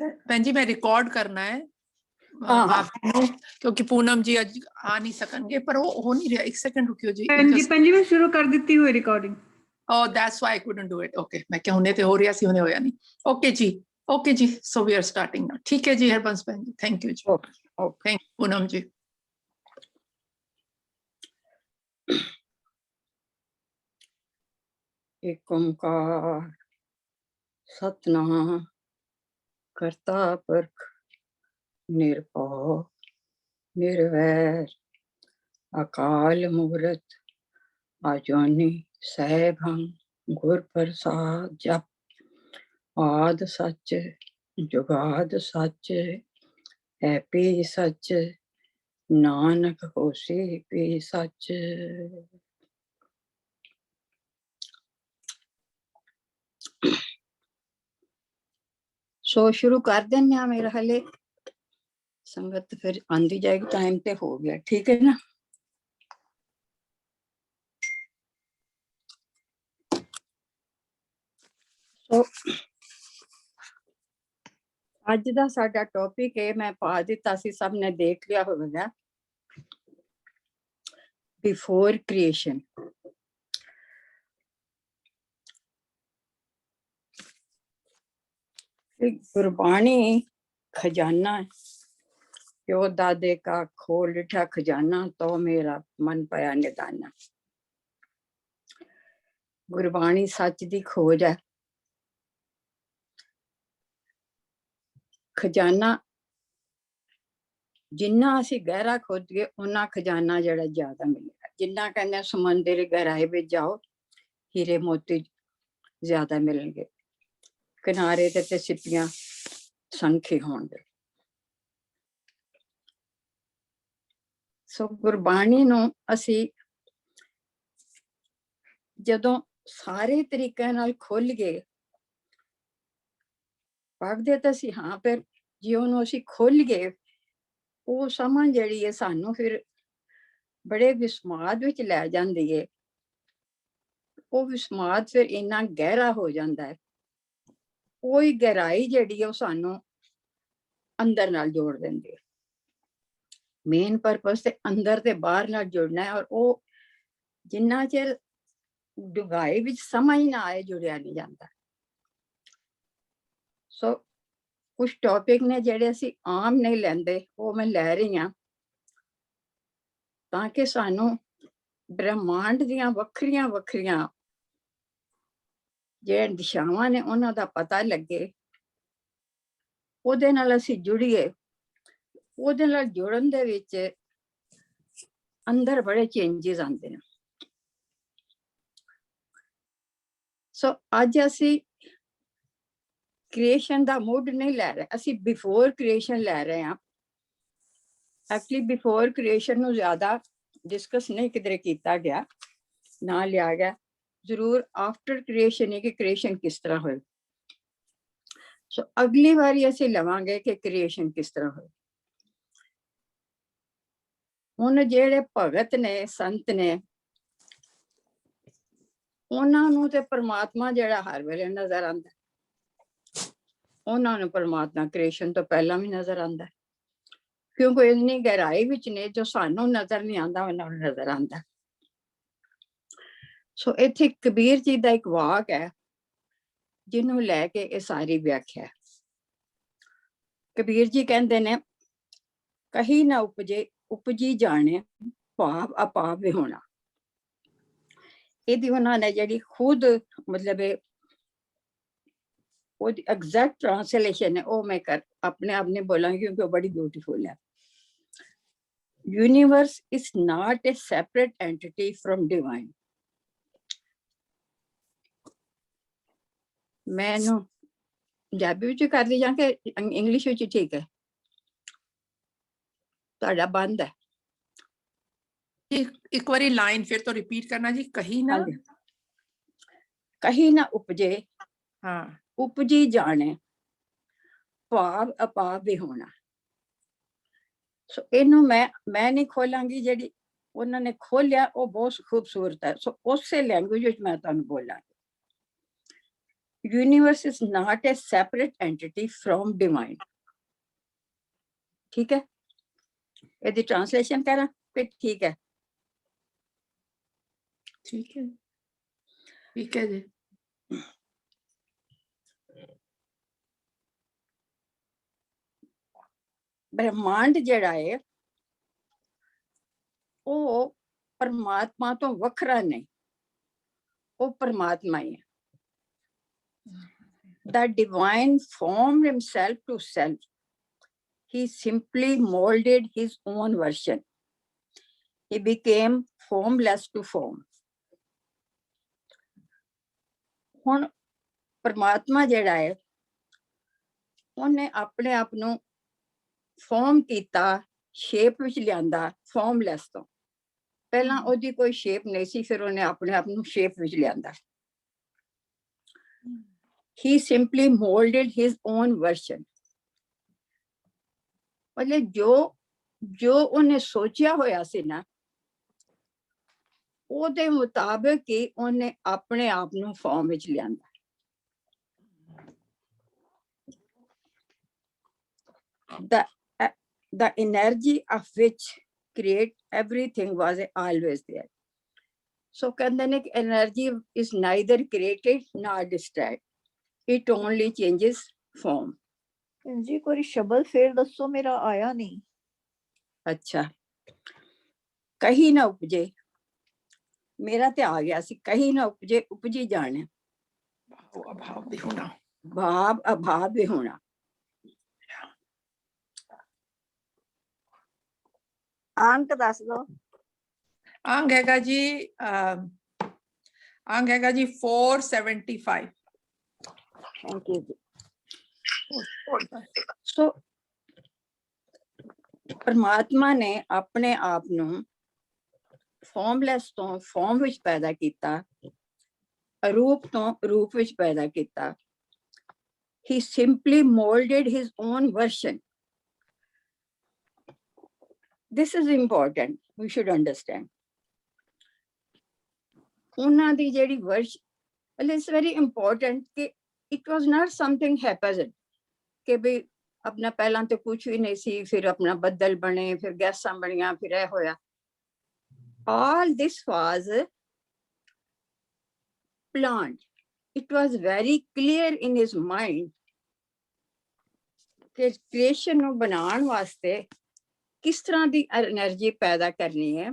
भैन जी मैं रिकॉर्ड करना है क्योंकि पूनम जी आज आ नहीं सकणगे, पर वो हो नहीं रहा। एक सेकंड रुकियो जी। भैन जी मैं शुरू कर दी हुई recording. Oh, that's why I couldn't do it. Okay, मैं क्या होने थे हो रहा सी होने होया नहीं। Okay ji, so we are starting now. ठीक है जी हरबंस बहन जी, थैंक यू जी। Thank you Poonam ji. एक ओंकार सतनाम करता पुरख निरभव निर्वैर अकाल मूरत अजूनी सैभं गुर प्रसाद जप आद सच जुगाद सच है पी सच नानक होसी पी सच। सो शुरू कर देने मेरा हले संगत फिर आंदी जाएगी, टाइम ते हो गया, ठीक है ना। सो अज दा साडा टॉपिक है, मैं पा दिता सी, सब ने देख लिया होगा, बिफोर क्रिएशन। गुरबाणी खजाना है, प्यो दादे का खोल उठा खजाना, तो मेरा मन पाया निदाना। गुरबाणी सच दी खोज है, खजाना जिन्ना असी गहरा खोदिए उन्ना खजाना जड़ा ज्यादा मिलेगा। जिन्ना कहने समुंदर गहराई में जाओ हीरे मोती ज्यादा मिलेंगे, किनारे ते सिपियां संखे होंगे। सो गुरबाणी नूं असी जदों सारे तरीके नाल खोल गए पढ़दे तां सी, हाँ फिर जे उहनूं असी खोल गए वो समझ जिहड़ी है सानू फिर बड़े विस्माद विच लै जांदी है। वो विस्माद फिर इन्ना गहरा हो जाता है, कोई गहराई जिहड़ी है सानू अंदर नाल जोड़ देंदी है। मेन परपस ते अंदर ते बाहर नाल जुड़ना है, और वो जिन्ना चिर डुगाई विच समझ ना आए जुड़िया नहीं जाता। सो कुछ टॉपिक ने जिहड़े असी आम नहीं लैंदे वो मैं लै रही हाँ, ताकि सानू ब्रह्मांड दियां वखरियां वखरियां जे दिशावां ने उन्हां दा पता लगे, ओहदे नाल असी जुड़िए। ओहदे नाल जुड़न दे विच अंदर बड़े चेंजेस आंदे ने। सो अज असी क्रिएशन दा मूड नहीं लै रहे, असी बिफोर क्रिएशन लै रहे हैं। एक्चुअली बिफोर क्रिएशन नूं ज्यादा डिस्कस नहीं किधरे किया गया, ना लिया गया। जरूर आफ्टर क्रिएशन है कि क्रिएशन किस तरह होए। सो अगली बारी असी लवांगे कि क्रिएशन किस तरह होए। हुण जेड़े भगत ने संत ने उन्हां नूं ते परमात्मा जेड़ा हर वेले नजर आंदा, उन्हां नूं परमात्मा क्रिएशन तो पहला भी नजर आंदा, क्योंकि इन्नी गहराई विच ने जो सानू नजर नहीं आंदा उन्हां नूं नजर आंदा। सो इत्थे कबीर जी दा एक वाक है जिन्हों लैके ये सारी व्याख्या। कबीर जी कहते ने, कहीं ना उपजे उपजी जाने भाव अपाप भी होना। यदि उन्होंने जी खुद मतलब एग्जैक्ट ट्रांसलेशन है वो मैं कर अपने आप ने बोला क्योंकि वो बड़ी ब्यूटीफुल है। Universe is not a separate entity from divine. मैं पंजाबी विच कर दी जां कि इंग्लिश विच ठीक है? तुहाडा बंद है। एक बारी लाइन फिर तो रिपीट करना जी। कहीं ना उपजे हाँ उपजी जाने भाव अपाप भी होना। सो इनू मैं नहीं खोलांगी, जी उन्होंने खोलिया वो बहुत खूबसूरत है। सो उस लैंग्वेज मैं तुहानू बोलांगी। universe is not a separate entity from divine. ठीक है, यदि ट्रांसलेशन करा फिर ठीक है। ठीक है, ठीक है जी। ब्रह्मांड ਜਿਹੜਾ ਹੈ ਉਹ ਪਰਮਾਤਮਾ ਤੋਂ ਵੱਖਰਾ ਨਹੀਂ, ਉਹ ਪਰਮਾਤਮਾ ਹੀ ਹੈ। The divine formed himself to self. He simply molded his own version. He became formless to form. ਹੁਣ ਪਰਮਾਤਮਾ ਜਿਹੜਾ ਹੈ ਉਹਨੇ ਆਪਣੇ ਆਪ ਨੂੰ ਫਾਰਮ ਕੀਤਾ, ਸ਼ੇਪ ਵਿੱਚ ਲਿਆਂਦਾ, ਫਾਰਮਲੈਸ ਤੋਂ। ਪਹਿਲਾਂ ਉਹਦੀ ਕੋਈ ਸ਼ੇਪ ਨਹੀਂ ਸੀ, ਫਿਰ ਉਹਨੇ ਆਪਣੇ ਆਪ ਨੂੰ ਸ਼ੇਪ ਵਿੱਚ ਲਿਆਂਦਾ। He simply molded his own version. ਮਤਲਬ ਜੋ ਉਹਨੇ ਸੋਚਿਆ ਹੋਇਆ ਸੀ ਨਾ, ਉਹਦੇ ਮੁਤਾਬਕ ਹੀ ਉਹਨੇ ਆਪਣੇ ਆਪ ਨੂੰ ਫਾਰਮ ਵਿੱਚ ਲਿਆਂਦਾ। The energy of which create everything was always there. So ਕਹਿੰਦੇ ਨੇ ਕਿ energy is neither created nor destroyed. It only changes form. जी कोई शब्द फिर दसो, मेरा आया नहीं। अच्छा, कहीं ना उपजे, मेरा ते आ गया सी, कहीं ना उपजे उपजी जाने, भाव अभाव भी होना, भाव अभाव भी होना। अंक दस दो। अंक हैगा जी, अंक हैगा जी 475। थैंक यू जी। सो परमात्मा ने अपने आप ਨੂੰ ਫਾਰਮਲੈਸ ਤੋਂ ਫਾਰਮ ਵਿੱਚ ਪੈਦਾ ਕੀਤਾ, ਰੂਪ ਤੋਂ ਰੂਪ ਵਿੱਚ ਪੈਦਾ ਕੀਤਾ। He simply molded his own version. This is important, we should understand. ਉਹਨਾਂ ਦੀ ਜਿਹੜੀ version, it's very important ਕਿ it was not something haphazard, ਕਿ ਵੀ ਆਪਣਾ ਪਹਿਲਾਂ ਤੇ ਕੁਝ ਵੀ ਨਹੀਂ ਸੀ, ਫਿਰ ਆਪਣਾ ਬੱਦਲ ਬਣੇ, ਫਿਰ ਗੈਸਾਂ ਬਣੀਆਂ, ਫਿਰ ਇਹ ਹੋਇਆ। All this was planned. It was very clear in his mind ਕਿ ਕ੍ਰੀਏਸ਼ਨ ਨੂੰ ਬਣਾਉਣ ਵਾਸਤੇ ਕਿਸ ਤਰ੍ਹਾਂ ਦੀ એનર્ਜੀ ਪੈਦਾ ਕਰਨੀ ਹੈ,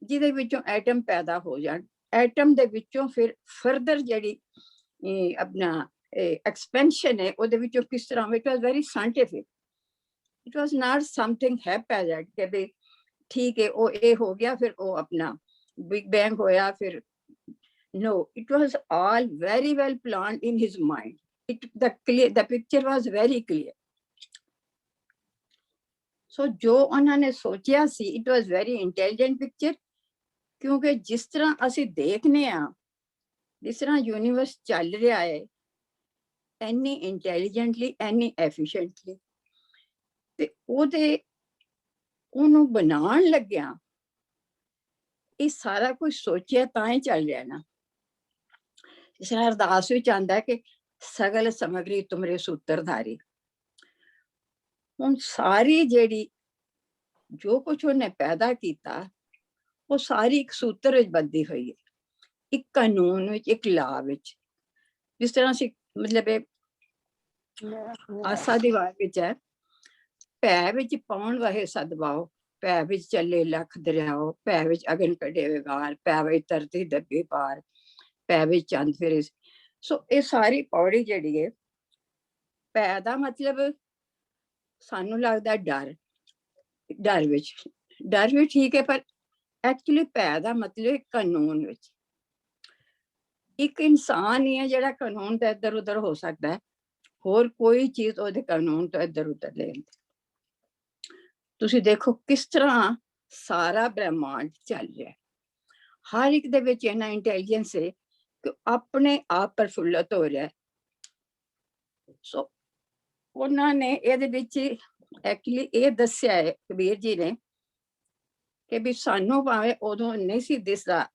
ਜਿਹਦੇ ਵਿੱਚੋਂ ਐਟਮ ਪੈਦਾ ਹੋ ਜਾਣ। ਐਟਮ ਦੇ ਵਿੱਚੋਂ ਫਿਰ ਫਰਦਰ ਜਿਹੜੀ ਆਪਣਾ ਐਕਸਪੈਂਸ਼ਨ ਹੈ, ਉਹਦੇ ਵਿੱਚੋਂ ਕਿਸ ਤਰ੍ਹਾਂ। It was very scientific, it was not something haphazard ਕਿ ਵੀ ਠੀਕ ਹੈ ਉਹ ਇਹ ਹੋ ਗਿਆ, ਫਿਰ ਉਹ ਆਪਣਾ ਬਿਗ ਬੈਂਗ ਹੋਇਆ, ਫਿਰ no, it was all very well planned in his mind. The picture was very clear. So ਜੋ ਉਹਨਾਂ ਨੇ ਸੋਚਿਆ ਸੀ, it was very intelligent picture, ਕਿਉਂਕਿ ਜਿਸ ਤਰ੍ਹਾਂ ਅਸੀਂ ਦੇਖਨੇ ਆ, ਜਿਸ ਤਰ੍ਹਾਂ ਯੂਨੀਵਰਸ ਚੱਲ ਰਿਹਾ ਹੈ, ਇੰਨੀ ਇੰਟੈਲੀਜੈਂਟਲੀ, ਇੰਨੀ ਐਫੀਸ਼ੀਐਂਟਲੀ, ਤੇ ਉਹਨੂੰ ਬਣਾਉਣ ਲੱਗਿਆ ਇਹ ਸਾਰਾ ਕੁਝ ਸੋਚਿਆ ਤਾਂ ਹੀ ਚੱਲ ਰਿਹਾ ਨਾ। ਜਿਸ ਤਰ੍ਹਾਂ ਅਰਦਾਸ ਵਿੱਚ ਆਉਂਦਾ ਕਿ ਸਗਲ ਸਮਗਰੀ ਤੁਮਰੇ ਸੂਤਰਧਾਰੀ। ਹੁਣ ਸਾਰੀ ਜਿਹੜੀ ਜੋ ਕੁਝ ਉਹਨੇ ਪੈਦਾ ਕੀਤਾ, ਉਹ ਸਾਰੀ ਇੱਕ ਸੂਤਰ ਵਿੱਚ ਬੱਧੀ ਹੋਈ ਹੈ, ਇੱਕ ਕਾਨੂੰਨ ਵਿੱਚ, ਇੱਕ ਲਾਅ ਵਿੱਚ। ਜਿਸ ਤਰ੍ਹਾਂ ਅਸੀਂ ਮਤਲਬ ਆਸਾ ਦੀ ਵਾਰ ਵਿੱਚ ਹੈ, ਭੈ ਵਿੱਚ ਪਾਉਣ ਵਾਹੇ ਸਦਵਾਓ, ਭੈ ਵਿੱਚ ਚੱਲੇ ਲੱਖ ਦਰਿਆਓ, ਭੈ ਵਿੱਚ ਅਗਨ ਕੱਢੇ ਵਿਗਾਰ, ਭੈ ਵਿੱਚ ਧਰਤੀ ਦੱਬੇ ਪਾਰ, ਭੈ ਵਿੱਚ ਚੰਦ ਫਿਰੇ। ਸੋ ਇਹ ਸਾਰੀ ਪੌੜੀ ਜਿਹੜੀ ਹੈ, ਭੈ ਦਾ ਮਤਲਬ ਸਾਨੂੰ ਲੱਗਦਾ ਡਰ, ਡਰ ਵੀ ਠੀਕ ਹੈ, ਪਰ ਐਕਚੁਅਲੀ ਭੈ ਦਾ ਮਤਲਬ ਕਾਨੂੰਨ ਵਿੱਚ। ਇੱਕ ਇਨਸਾਨ ਹੀ ਹੈ ਜਿਹੜਾ ਕਾਨੂੰਨ ਤੋਂ ਇੱਧਰ ਉੱਧਰ ਹੋ ਸਕਦਾ ਹੈ, ਹੋਰ ਕੋਈ ਚੀਜ਼ ਉਹਦੇ ਕਾਨੂੰਨ ਤੋਂ ਇੱਧਰ ਉੱਧਰ ਲੈ ਜਾਂਦੀ। ਤੁਸੀਂ ਦੇਖੋ ਕਿਸ ਤਰ੍ਹਾਂ ਸਾਰਾ ਬ੍ਰਹਿਮੰਡ ਚੱਲ ਰਿਹਾ, ਹਰ ਇੱਕ ਦੇ ਵਿੱਚ ਇੰਨਾ ਇੰਟੈਲੀਜੈਂਸ ਹੈ ਕਿ ਆਪਣੇ ਆਪ ਪ੍ਰਫੁੱਲਤ ਹੋ ਰਿਹਾ। ਸੋ ਉਹਨਾਂ ਨੇ ਇਹਦੇ ਵਿੱਚ ਐਕਚੁਅਲੀ ਇਹ ਦੱਸਿਆ ਹੈ ਕਬੀਰ ਜੀ ਨੇ ਕਿ ਵੀ ਸਾਨੂੰ ਭਾਵੇਂ ਉਦੋਂ ਨਹੀਂ ਸੀ ਦਿਸਦਾ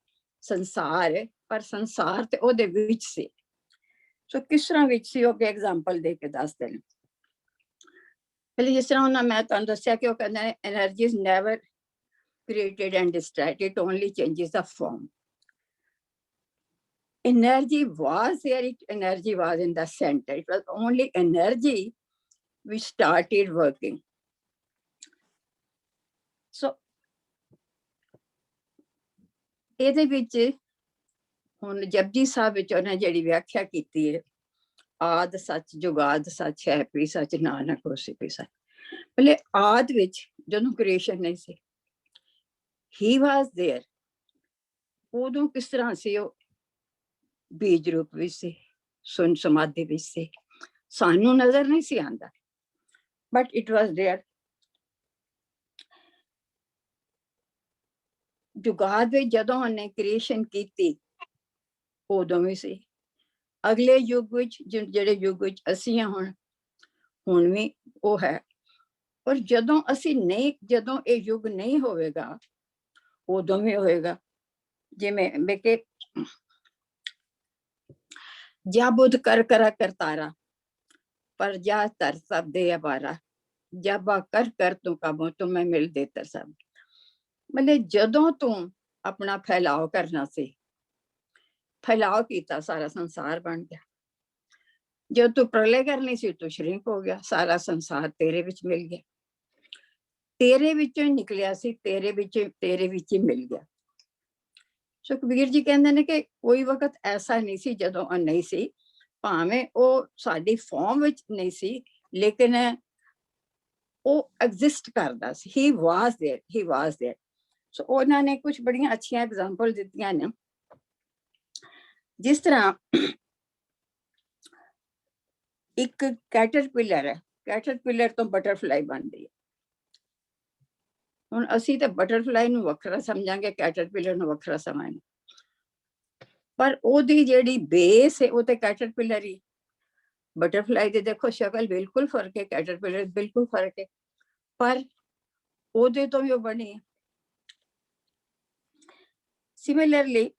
ਸੰਸਾਰ, ਪਰ ਸੰਸਾਰ ਤੇ ਉਹਦੇ ਵਿੱਚ ਸੀ। ਸੋ ਕਿਸ ਤਰ੍ਹਾਂ ਵਿੱਚ ਸੀ ਉਹ ਐਗਜ਼ਾਮਪਲ ਦੇ ਕੇ ਦੱਸਦੇ ਨੇ। ਪਹਿਲੇ ਜਿਸ ਤਰ੍ਹਾਂ ਉਹਨਾਂ ਮੈਂ ਤੁਹਾਨੂੰ ਦੱਸਿਆ ਕਿ ਉਹ ਕਹਿੰਦੇ ਨੇ energy is never created and destroyed, it only changes the form. Energy was there, energy was in the center. It was only energy which started working. So ਇਹਦੇ ਵਿੱਚ ਹੁਣ ਜਪਜੀ ਸਾਹਿਬ ਵਿੱਚ ਉਹਨੇ ਜਿਹੜੀ ਵਿਆਖਿਆ ਕੀਤੀ ਹੈ, ਆਦ ਸੱਚ ਜੁਗਾਦ ਸੱਚ ਹੈ ਪੀ ਸੱਚ ਨਾਨਕ ਹੋਸੀ ਪੀ ਸੱਚ। ਪਹਿਲੇ ਆਦ ਵਿੱਚ ਜਦੋਂ ਕ੍ਰੀਏਸ਼ਨ ਨਹੀਂ ਸੀ, he was there, ਉਦੋਂ ਕਿਸ ਤਰ੍ਹਾਂ ਸੀ? ਉਹ ਬੀਜ ਰੂਪ ਵਿੱਚ ਸੀ, ਸੁਨ ਸਮਾਧੀ ਵਿੱਚ ਸੀ, ਸਾਨੂੰ ਨਜ਼ਰ ਨਹੀਂ ਸੀ ਆਉਂਦਾ, ਬਟ ਇਟ ਵਾਸ ਦੇਅਰ। ਜੁਗਾਦ ਵਿੱਚ ਜਦੋਂ ਉਹਨੇ ਕ੍ਰੀਏਸ਼ਨ ਕੀਤੀ ਉਦੋਂ ਵੀ ਸੀ। ਅਗਲੇ ਯੁੱਗ ਵਿੱਚ ਜਿਹੜੇ ਯੁੱਗ ਵਿੱਚ ਅਸੀਂ ਹਾਂ ਹੁਣ ਵੀ ਉਹ ਹੈ। ਔਰ ਜਦੋਂ ਅਸੀਂ ਨਹੀਂ, ਜਦੋਂ ਇਹ ਯੁੱਗ ਨਹੀਂ ਹੋਵੇਗਾ ਉਦੋਂ ਵੀ ਹੋਏਗਾ। ਜਿਵੇਂ ਬੇਕੇ ਜਾ ਬੁੱਧ ਕਰ ਕਰਾ ਕਰਤਾਰਾ ਪਰ ਜਾ ਤਰ ਸਭ ਦੇ ਅਬਾਰਾ ਜਬਾ ਕਰ ਤੂੰ ਕਬੋ ਤੂੰ ਮੈਂ ਮਿਲ ਦੇ ਤਰ ਸਭ। ਮਤਲਬ ਜਦੋਂ ਤੂੰ ਆਪਣਾ ਫੈਲਾਓ ਕਰਨਾ ਸੀ, ਫੈਲਾਓ ਕੀਤਾ, ਸਾਰਾ ਸੰਸਾਰ ਬਣ ਗਿਆ। ਜਦ ਤੂੰ ਪ੍ਰਲय ਕਰਨੀ ਸੀ ਤੂੰ ਸ਼ਰਿੰਕ ਹੋ ਗਿਆ, ਸਾਰਾ ਸੰਸਾਰ ਤੇਰੇ ਵਿੱਚ ਮਿਲ ਗਿਆ, ਤੇਰੇ ਵਿੱਚੋਂ ਹੀ ਨਿਕਲਿਆ ਸੀ, ਤੇਰੇ ਵਿੱਚ ਹੀ ਮਿਲ ਗਿਆ। ਸੋ ਕਬੀਰ ਜੀ ਕਹਿੰਦੇ ਨੇ ਕਿ ਕੋਈ ਵਕਤ ਐਸਾ ਨਹੀਂ ਸੀ ਜਦੋਂ ਉਹ ਨਹੀਂ ਸੀ, ਭਾਵੇਂ ਉਹ ਸਾਡੀ ਫਾਰਮ ਵਿੱਚ ਨਹੀਂ ਸੀ, ਲੇਕਿਨ ਉਹ ਐਗਜ਼ਿਸਟ ਕਰਦਾ ਸੀ। ਹੀ ਵਾਸ देयर। ਸੋ ਉਹਨਾਂ ਨੇ ਕੁਝ ਬੜੀਆਂ ਅੱਛੀਆਂ ਐਗਜ਼ਾਮਪਲ ਦਿੱਤੀਆਂ ਨੇ, ਜਿਸ ਤਰ੍ਹਾਂ ਇੱਕ ਕੈਟਰਪਿਲਰ ਹੈ, ਕੈਟਰਪਿਲਰ ਤੋਂ ਬਟਰਫਲਾਈ ਬਣਦੀ ਹੈ। ਹੁਣ ਅਸੀਂ ਤਾਂ ਬਟਰਫਲਾਈ ਨੂੰ ਵੱਖਰਾ ਸਮਝਾਂਗੇ, ਕੈਟਰਪਿਲਰ ਨੂੰ ਵੱਖਰਾ ਸਮਝਾਂਗੇ, ਪਰ ਉਹਦੀ ਜਿਹੜੀ ਬੇਸ ਹੈ ਉਹ ਤੇ ਕੈਟਰਪਿਲਰ ਹੀ। ਬਟਰਫਲਾਈ ਦੀ ਦੇਖੋ ਸ਼ਕਲ ਬਿਲਕੁਲ ਫਰਕ ਹੈ, ਕੈਟਰਪਿਲਰ ਬਿਲਕੁਲ ਫਰਕ ਹੈ, ਪਰ ਉਹਦੇ ਤੋਂ ਵੀ ਉਹ ਬਣੀ ਹੈ। ਸਿਮਿਲਰਲੀ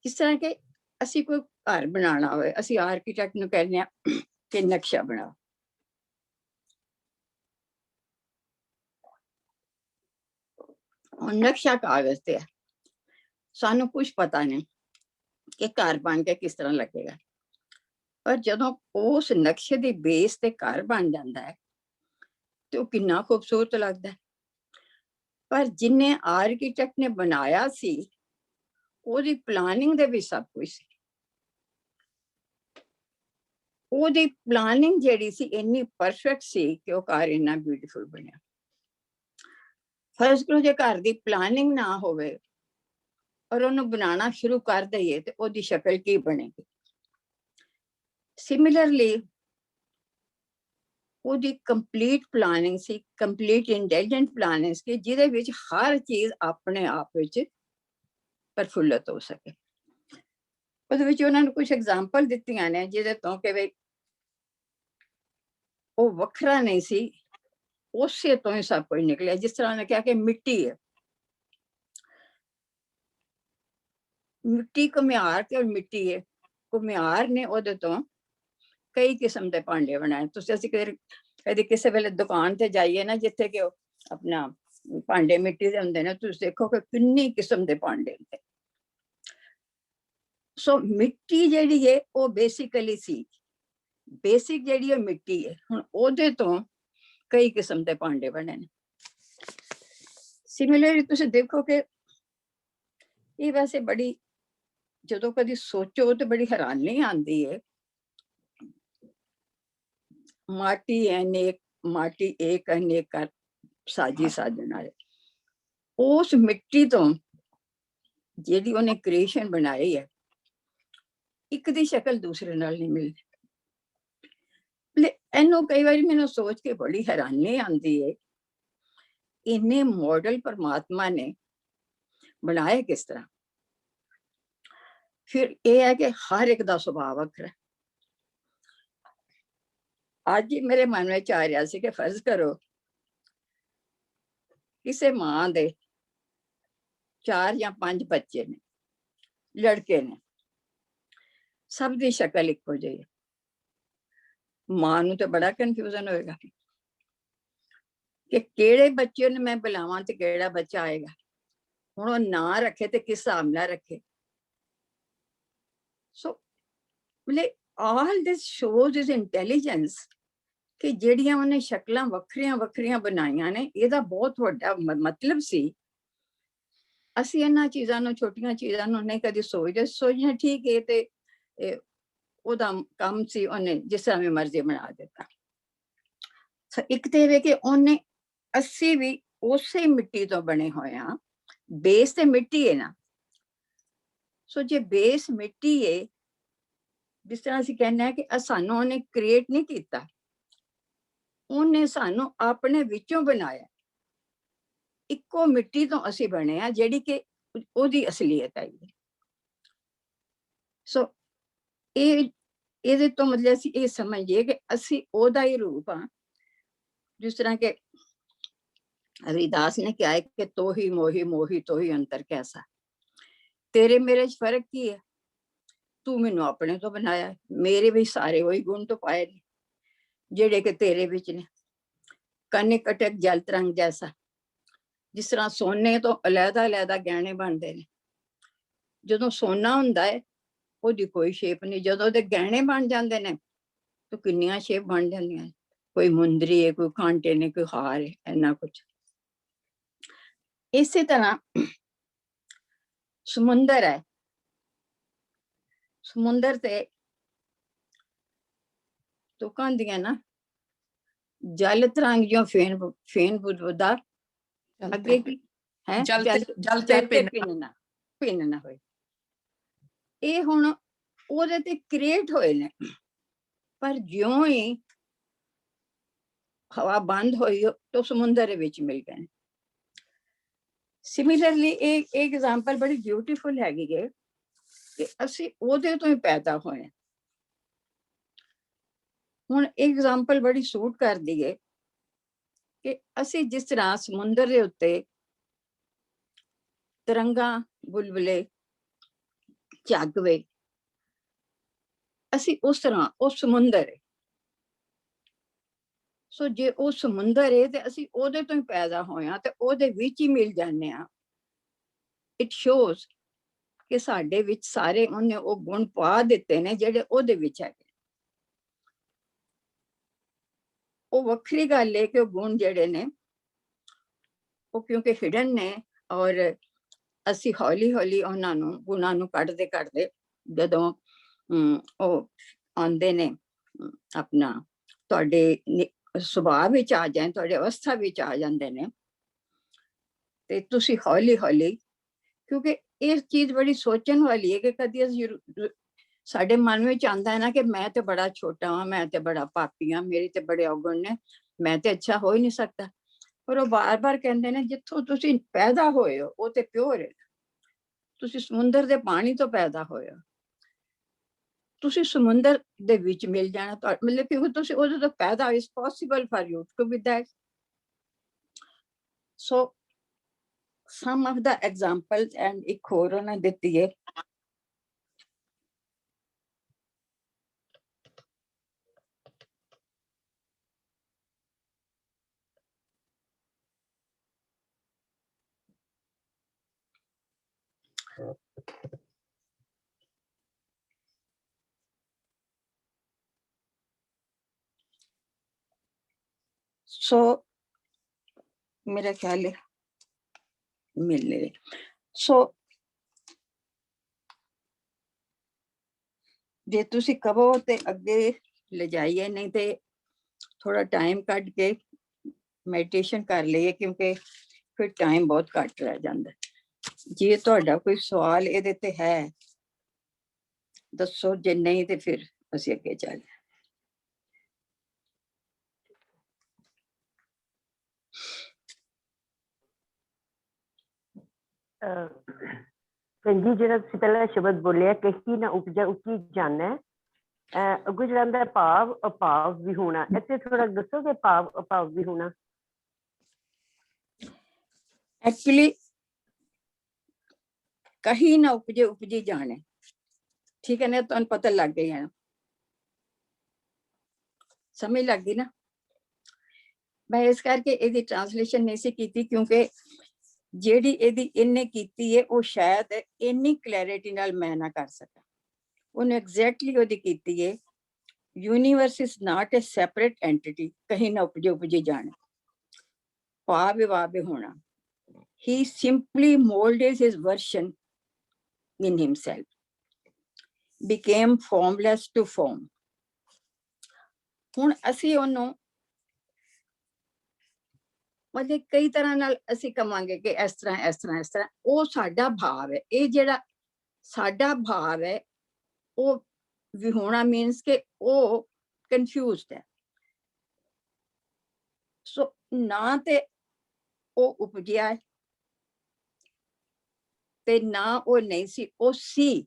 ਇਸ ਤਰ੍ਹਾਂ ਕਿ ਅਸੀਂ ਕੋਈ ਘਰ ਬਣਾਉਣਾ ਹੋਵੇ, ਅਸੀਂ ਆਰਕੀਟੈਕਟ ਨੂੰ ਕਹਿੰਦੇ ਹਾਂ ਕਿ ਨਕਸ਼ਾ ਬਣਾਓ। ਨਕਸ਼ਾ ਕਾਗਜ਼ ਤੇ ਹੈ, ਸਾਨੂੰ ਕੁਝ ਪਤਾ ਨਹੀਂ ਕਿ ਘਰ ਬਣ ਕੇ ਕਿਸ ਤਰ੍ਹਾਂ ਲੱਗੇਗਾ, ਪਰ ਜਦੋਂ ਉਸ ਨਕਸ਼ੇ ਦੀ ਬੇਸ ਤੇ ਘਰ ਬਣ ਜਾਂਦਾ ਹੈ ਤੇ ਉਹ ਕਿੰਨਾ ਖੂਬਸੂਰਤ ਲੱਗਦਾ ਹੈ। ਪਰ ਜਿਨੇ ਆਰਕੀਟੈਕਟ ਨੇ ਬਣਾਇਆ ਸੀ ਉਹਦੀ ਪਲਾਨਿੰਗ ਦੇ ਵਿੱਚ ਸਭ ਕੁਝ ਸੀ। ਉਹਦੀ ਪਲਾਨਿੰਗ ਜਿਹੜੀ ਸੀ ਇੰਨੀ ਪਰਫੈਕਟ ਸੀ ਕਿ ਉਹ ਘਰ ਇੰਨਾ ਬਿਊਟੀਫੁਲ ਬਣਿਆ। ਫਰਜ਼ ਕਰੋ ਜੇ ਘਰ ਦੀ ਪਲਾਨਿੰਗ ਨਾ ਹੋਵੇ ਔਰ ਉਹਨੂੰ ਬਣਾਉਣਾ ਸ਼ੁਰੂ ਕਰ ਦਈਏ ਤੇ ਉਹਦੀ ਸ਼ਕਲ ਕੀ ਬਣੇਗੀ। ਸਿਮਿਲਰਲੀ ਉਹਦੀ ਕੰਪਲੀਟ ਪਲਾਨਿੰਗ ਸੀ, ਕੰਪਲੀਟ ਇੰਟੈਲੀਜੈਂਟ ਪਲਾਨਿੰਗ ਸੀ, ਜਿਹਦੇ ਵਿੱਚ ਹਰ ਚੀਜ਼ ਆਪਣੇ ਆਪ ਵਿੱਚ ਪ੍ਰਫੁੱਲਤ ਹੋ ਸਕੇ। ਉਹਦੇ ਵਿੱਚ ਉਹਨਾਂ ਨੂੰ ਕੁਝ ਐਗਜ਼ਾਮਪਲ ਦਿੱਤੀਆਂ ਨੇ ਜਿਹਦੇ ਤੋਂ ਕਿ ਵੀ ਉਹ ਵੱਖਰਾ ਨਹੀਂ ਸੀ, ਉਸੇ ਤੋਂ ਹੀ ਸਭ ਕੁਝ ਨਿਕਲਿਆ। ਜਿਸ ਤਰ੍ਹਾਂ ਉਹਨੇ ਕਿਹਾ ਕਿ ਮਿੱਟੀ ਹੈ, ਮਿੱਟੀ ਘੁਮਿਆਰ ਤੇ ਮਿੱਟੀ ਹੈ, ਘੁਮਿਆਰ ਨੇ ਉਹਦੇ ਤੋਂ ਕਈ ਕਿਸਮ ਦੇ ਭਾਂਡੇ ਬਣਾਏ। ਤੁਸੀਂ ਅਸੀਂ ਕਦੇ ਕਿਸੇ ਵੇਲੇ ਦੁਕਾਨ ਤੇ ਜਾਈਏ ਨਾ ਜਿੱਥੇ ਕਿ ਉਹ ਆਪਣਾ ਭਾਂਡੇ ਮਿੱਟੀ ਦੇ ਹੁੰਦੇ ਨੇ, ਤੁਸੀਂ ਦੇਖੋ ਕਿ ਕਿੰਨੀ ਕਿਸਮ ਦੇ ਭਾਂਡੇ ਹੁੰਦੇ। ਸੋ ਮਿੱਟੀ ਜਿਹੜੀ ਹੈ ਉਹ ਬੇਸਿਕਲੀ ਸੀ, ਬੇਸਿਕ ਜਿਹੜੀ ਉਹ ਮਿੱਟੀ ਹੈ। ਹੁਣ ਉਹਦੇ ਤੋਂ ਕਈ ਕਿਸਮ ਦੇ ਭਾਂਡੇ ਬਣੇ ਨੇ। ਸਿਮਿਲਰਲੀ ਤੁਸੀਂ ਦੇਖੋ ਕਿ ਇਹ ਵੈਸੇ ਬੜੀ, ਜਦੋਂ ਕਦੀ ਸੋਚੋ ਤੇ ਬੜੀ ਹੈਰਾਨੀ ਆਉਂਦੀ ਹੈ। ਮਾਟੀ ਅਨੇਕ, ਮਾਟੀ ਏਕ ਅਨੇਕ ਕਰ ਸਾਜੀ ਸਾਜਣ ਵਾਲੇ, ਉਸ ਮਿੱਟੀ ਤੋਂ ਜਿਹੜੀ ਉਹਨੇ ਕ੍ਰੀਏਸ਼ਨ ਬਣਾਈ ਹੈ, ਇੱਕ ਦੀ ਸ਼ਕਲ ਦੂਸਰੇ ਨਾਲ ਨਹੀਂ ਮਿਲਦੀ। ਇਹਨੂੰ ਕਈ ਵਾਰੀ ਮੈਨੂੰ ਸੋਚ ਕੇ ਬੜੀ ਹੈਰਾਨੀ ਆਉਂਦੀ ਹੈ, ਇੰਨੇ ਮਾਡਲ ਪਰਮਾਤਮਾ ਨੇ ਬਣਾਏ ਕਿਸ ਤਰ੍ਹਾਂ। ਫਿਰ ਇਹ ਹੈ ਕਿ ਹਰ ਇੱਕ ਦਾ ਸੁਭਾਅ ਵੱਖਰਾ। ਅੱਜ ਹੀ ਮੇਰੇ ਮਨ ਵਿੱਚ ਆ ਰਿਹਾ ਸੀ ਕਿ ਫਰਜ਼ ਕਰੋ ਕਿਸੇ ਮਾਂ ਦੇ 4 ਜਾਂ 5 ਬੱਚੇ ਨੇ, ਲੜਕੇ ਨੇ, ਸਭ ਦੀ ਸ਼ਕਲ ਇੱਕੋ ਜਿਹੀ ਹੈ। ਮਾਂ ਨੂੰ ਤੇ ਬੜਾ ਕਨਫਿਊਜ਼ਨ ਹੋਏਗਾ ਕਿ ਕਿਹੜੇ ਬੱਚੇ ਨੂੰ ਮੈਂ ਬੁਲਾਵਾਂ ਤੇ ਕਿਹੜਾ ਬੱਚਾ ਆਏਗਾ। ਹੁਣ ਉਹ ਨਾਂ ਰੱਖੇ ਤੇ ਕਿਸ ਹਿਸਾਬ ਨਾਲ ਰੱਖੇ। ਸੋ ਮਤਲਬ all this shows is intelligence ਕਿ ਜਿਹੜੀਆਂ ਉਹਨੇ ਸ਼ਕਲਾਂ ਵੱਖਰੀਆਂ ਵੱਖਰੀਆਂ ਬਣਾਈਆਂ ਨੇ, ਇਹਦਾ ਬਹੁਤ ਵੱਡਾ ਮਤਲਬ ਸੀ। ਅਸੀਂ ਇਹਨਾਂ ਚੀਜ਼ਾਂ ਨੂੰ, ਛੋਟੀਆਂ ਚੀਜ਼ਾਂ ਨੂੰ ਨਹੀਂ ਕਦੀ ਸੋਚਣਾ ਠੀਕ ਹੈ ਤੇ ਉਹਦਾ ਕੰਮ ਸੀ, ਉਹਨੇ ਜਿਸ ਤਰ੍ਹਾਂ ਵੀ ਮਰਜ਼ੀ ਬਣਾ ਦਿੱਤਾ। ਇੱਕ ਤੇ ਇਹ ਕਿ ਉਹਨੇ, ਅਸੀਂ ਵੀ ਉਸੇ ਮਿੱਟੀ ਤੋਂ ਬਣੇ ਹੋਏ ਹਾਂ, ਬੇਸ ਤੇ ਮਿੱਟੀ ਹੈ ਨਾ। ਸੋ ਜੇ ਬੇਸ ਮਿੱਟੀ ਹੈ, ਜਿਸ ਤਰ੍ਹਾਂ ਅਸੀਂ ਕਹਿੰਦੇ ਹਾਂ ਕਿ ਸਾਨੂੰ ਉਹਨੇ ਕ੍ਰੀਏਟ ਨਹੀਂ ਕੀਤਾ, ਉਹਨੇ ਸਾਨੂੰ ਆਪਣੇ ਵਿੱਚੋਂ ਬਣਾਇਆ। ਇੱਕੋ ਮਿੱਟੀ ਤੋਂ ਅਸੀਂ ਬਣੇ ਆ, ਜਿਹੜੀ ਕਿ ਉਹਦੀ ਅਸਲੀਅਤ ਹੈ। ਸੋ ਇਹਦੇ ਤੋਂ ਮਤਲਬ ਅਸੀਂ ਇਹ ਸਮਝੀਏ ਕਿ ਅਸੀਂ ਉਹਦਾ ਹੀ ਰੂਪ ਹਾਂ। ਜਿਸ ਤਰ੍ਹਾਂ ਕਿ ਰਵਿਦਾਸ ਨੇ ਕਿਹਾ ਹੈ ਕਿ ਤੋ ਹੀ ਮੋਹੀ ਮੋਹੀ ਤੋ ਹੀ ਅੰਤਰ ਕੈਸਾ। ਤੇਰੇ ਮੇਰੇ ਚ ਫਰਕ ਕੀ ਹੈ? ਤੂੰ ਮੈਨੂੰ ਆਪਣੇ ਤੋਂ ਬਣਾਇਆ, ਮੇਰੇ ਵੀ ਸਾਰੇ ਉਹੀ ਗੁਣ ਤੋਂ ਪਾਏ ਨੇ ਜਿਹੜੇ ਕਿ ਤੇਰੇ ਵਿੱਚ ਨੇ। ਕਨਿਕ ਕਟਕ ਜਲ ਤਰੰਗ ਜੈਸਾ। ਜਿਸ ਤਰ੍ਹਾਂ ਸੋਨੇ ਤੋਂ ਅਲੱਗ-ਅਲੱਗ ਗਹਿਣੇ ਬਣਦੇ ਨੇ, ਜਦੋਂ ਸੋਨਾ ਹੁੰਦਾ ਹੈ ਉਹਦੀ ਕੋਈ ਸ਼ੇਪ ਨਹੀਂ, ਜਦੋਂ ਉਹਦੇ ਗਹਿਣੇ ਬਣ ਜਾਂਦੇ ਨੇ ਤਾਂ ਕਿੰਨੀਆਂ ਸ਼ੇਪ ਬਣ ਜਾਂਦੀਆਂ। ਕੋਈ ਮੁੰਦਰੀ ਹੈ, ਕੋਈ ਕਾਂਟੇ ਨੇ, ਕੋਈ ਹਾਰ ਹੈ, ਇੰਨਾ ਕੁਛ। ਇਸੇ ਤਰ੍ਹਾਂ ਸਮੁੰਦਰ ਹੈ, ਸਮੁੰਦਰ ਤੇ ਤੂੰ ਕਹਿੰਦੀਆਂ ਨਾ ਜਲ ਤਰੰਗ ਜੋ ਫੇਨ ਬੁੱਧਾ ਅੱਗੇ ਕੀ ਹੈ, ਜਲ ਤੇ ਪਿੰਨ ਨਾ ਹੋਏ। ਇਹ ਹੁਣ ਉਹਦੇ ਤੇ ਕ੍ਰੀਏਟ ਹੋਏ ਨੇ, ਪਰ ਜਿਉਂ ਹੀ ਹਵਾ ਬੰਦ ਹੋਈ ਤਾਂ ਸਮੁੰਦਰ ਦੇ ਵਿੱਚ ਮਿਲ ਗਏ। ਸਿਮਿਲਰਲੀ ਇਹ ਐਗਜ਼ਾਮਪਲ ਬੜੀ ਬਿਊਟੀਫੁਲ ਹੈਗੀ ਹੈ ਕਿ ਅਸੀਂ ਉਹਦੇ ਤੋਂ ਹੀ ਪੈਦਾ ਹੋਏ। ਹੁਣ ਐਗਜ਼ਾਮਪਲ ਬੜੀ ਸੂਟ ਕਰਦੀ ਹੈ ਕਿ ਅਸੀਂ ਜਿਸ ਤਰ੍ਹਾਂ ਸਮੁੰਦਰ ਦੇ ਉੱਤੇ ਤਰੰਗਾਂ, ਬੁਲਬੁਲੇ, ਝੱਗਵੇ, ਅਸੀਂ ਉਸ ਤਰ੍ਹਾਂ ਉਹ ਸਮੁੰਦਰ ਹੈ। ਸੋ ਜੇ ਉਹ ਸਮੁੰਦਰ ਹੈ ਤੇ ਅਸੀਂ ਉਹਦੇ ਤੋਂ ਹੀ ਪੈਦਾ ਹੋਏ ਹਾਂ ਤੇ ਉਹਦੇ ਵਿੱਚ ਹੀ ਮਿਲ ਜਾਂਦੇ ਹਾਂ। ਇਟ ਸ਼ੋਜ਼ ਕਿ ਸਾਡੇ ਵਿੱਚ ਸਾਰੇ ਉਹਨੇ ਉਹ ਗੁਣ ਪਾ ਦਿੱਤੇ ਨੇ ਜਿਹੜੇ ਉਹਦੇ ਵਿੱਚ ਹੈਗੇ। ਉਹ ਵੱਖਰੀ ਗੱਲ ਹੈ ਕਿ ਉਹ ਗੁਣ ਜਿਹੜੇ ਨੇ ਉਹ ਕਿਉਂਕਿ ਹਿਡਨ ਨੇ, ਔਰ ਅਸੀਂ ਹੌਲੀ ਹੌਲੀ ਉਹਨਾਂ ਨੂੰ ਗੁਣਾਂ ਨੂੰ ਕੱਢਦੇ ਜਦੋਂ ਉਹ ਆਉਂਦੇ ਨੇ, ਆਪਣਾ ਤੁਹਾਡੇ ਸੁਭਾਅ ਵਿੱਚ ਆ ਜਾਏ, ਤੁਹਾਡੇ ਅਵਸਥਾ ਵਿੱਚ ਆ ਜਾਂਦੇ ਨੇ, ਤੇ ਤੁਸੀਂ ਹੌਲੀ ਹੌਲੀ, ਕਿਉਂਕਿ ਇਹ ਚੀਜ਼ ਬੜੀ ਸੋਚਣ ਵਾਲੀ ਹੈ ਕਿ ਕਦੀ ਅਸੀਂ ਸਾਡੇ ਮਨ ਵਿੱਚ ਆਉਂਦਾ ਹੈ ਨਾ ਕਿ ਮੈਂ ਤੇ ਬੜਾ ਛੋਟਾ ਹਾਂ, ਮੈਂ ਤੇ ਬੜਾ ਪਾਪੀ ਹਾਂ, ਮੇਰੇ ਤੇ ਬੜੇ ਔਗੁਣ ਨੇ, ਮੈਂ ਤੇ ਅੱਛਾ ਹੋ ਹੀ ਨਹੀਂ ਸਕਦਾ। ਪਰ ਉਹ ਬਾਰ-ਬਾਰ ਕਹਿੰਦੇ ਨੇ ਜਿੱਥੋਂ ਤੁਸੀਂ ਪੈਦਾ ਹੋਏ ਹੋ ਉਹ ਤੇ ਪਿਓਰ ਹੈ। ਤੁਸੀਂ ਸਮੁੰਦਰ ਦੇ ਪਾਣੀ ਤੋਂ ਪੈਦਾ ਹੋਏ ਹੋ, ਤੁਸੀਂ ਸਮੁੰਦਰ ਦੇ ਵਿੱਚ ਮਿਲ ਜਾਣਾ, ਮਤਲਬ ਕਿ ਤੁਸੀਂ ਉਹਦੇ ਤੋਂ ਪੈਦਾ, is possible for you to be that. So some of the examples, and ਇੱਕ ਹੋਰ ਉਹਨਾਂ ਦਿੱਤੀ ਹੈ ਸੋ ਮੇਰਾ ਖਿਆਲ ਹੈ ਮਿਲੇ। ਸੋ ਜੇ ਤੁਸੀਂ ਕਹੋ ਤੇ ਅੱਗੇ ਲਿਜਾਈਏ, ਨਹੀਂ ਤੇ ਥੋੜਾ ਟਾਈਮ ਕੱਢ ਕੇ ਮੈਡੀਟੇਸ਼ਨ ਕਰ ਲਈਏ, ਕਿਉਂਕਿ ਫਿਰ ਟਾਈਮ ਬਹੁਤ ਘੱਟ ਰਹਿ ਜਾਂਦਾ। ਜੇ ਤੁਹਾਡਾ ਕੋਈ ਸਵਾਲ ਇਹਦੇ ਤੇ ਹੈ ਦੱਸੋ, ਜੇ ਨਹੀਂ ਤੇ ਫਿਰ ਅਸੀਂ ਅੱਗੇ ਚੱਲਦੇ। ਭੈਣ ਜੀ, ਜਿਹੜਾ ਤੁਸੀਂ ਪਹਿਲਾਂ ਸ਼ਬਦ ਬੋਲਿਆ ਕਹੀ ਨਾ ਉਪਜਾ ਉੱਚੀ ਜਾਣੈ, ਅੱਗੋਂ ਜਿਹੜਾ ਆਉਂਦਾ ਭਾਵ ਅਭਾਵ ਵੀ ਹੋਣਾ, ਇੱਥੇ ਥੋੜਾ ਦੱਸੋਗੇ ਭਾਵ ਅਭਾਵ ਵੀ ਹੋਣਾ? ਐਕਚੁਅਲੀ ਕਹੀ ਨਾ ਉਪਜੇ ਉਪਜੀ ਜਾਣੇ, ठीक है ना, तुहानू पता लग गई है, समझ लग गई ना। मैं इस करके ਇਹਦੀ ट्रांसलेशन नहीं सी कीती क्योंकि ਜਿਹੜੀ ਇਹਦੀ ਇਹਨੇ ਕੀਤੀ ਹੈ ਉਹ ਸ਼ਾयਦ ਇੰਨੀ ਕਲੈਰਿਟੀ ਨਾਲ ਮੈਂ ਨਾ ਕਰ ਸਕਾਂ। ਉਹਨੇ ਐਗਜ਼ੈਕਟਲੀ ਉਹਦੀ ਕੀਤੀ ਹੈ, universe is not a separate entity, कहीं ना उपजे जाने, भाव विभाव होना। He simply molded his version in himself, became formless to form. ਹੁਣ ਅਸੀਂ ਉਹਨੂੰ मतलब कई तरह नाल ਅਸੀਂ ਕਵਾਂਗੇ ਕਿ ਇਸ ਤਰ੍ਹਾਂ ਇਸ ਤਰ੍ਹਾਂ ਇਸ ਤਰ੍ਹਾਂ, ਉਹ ਸਾਡਾ ਭਾਵ ਹੈ। ਇਹ ਜਿਹੜਾ ਸਾਡਾ ਭਾਵ ਹੈ ਉਹ ਵਿਹੋਣਾ ਮੀਨਸ ਕਿ ਉਹ ਕਨਫਿਊਜ਼ਡ ਹੈ। ਸੋ ਨਾ ਤੇ ਉਹ ਉਪਜਿਆ ਹੈ ਤੇ ਨਾ ਉਹ ਨਹੀਂ ਸੀ, ਉਹ ਸੀ।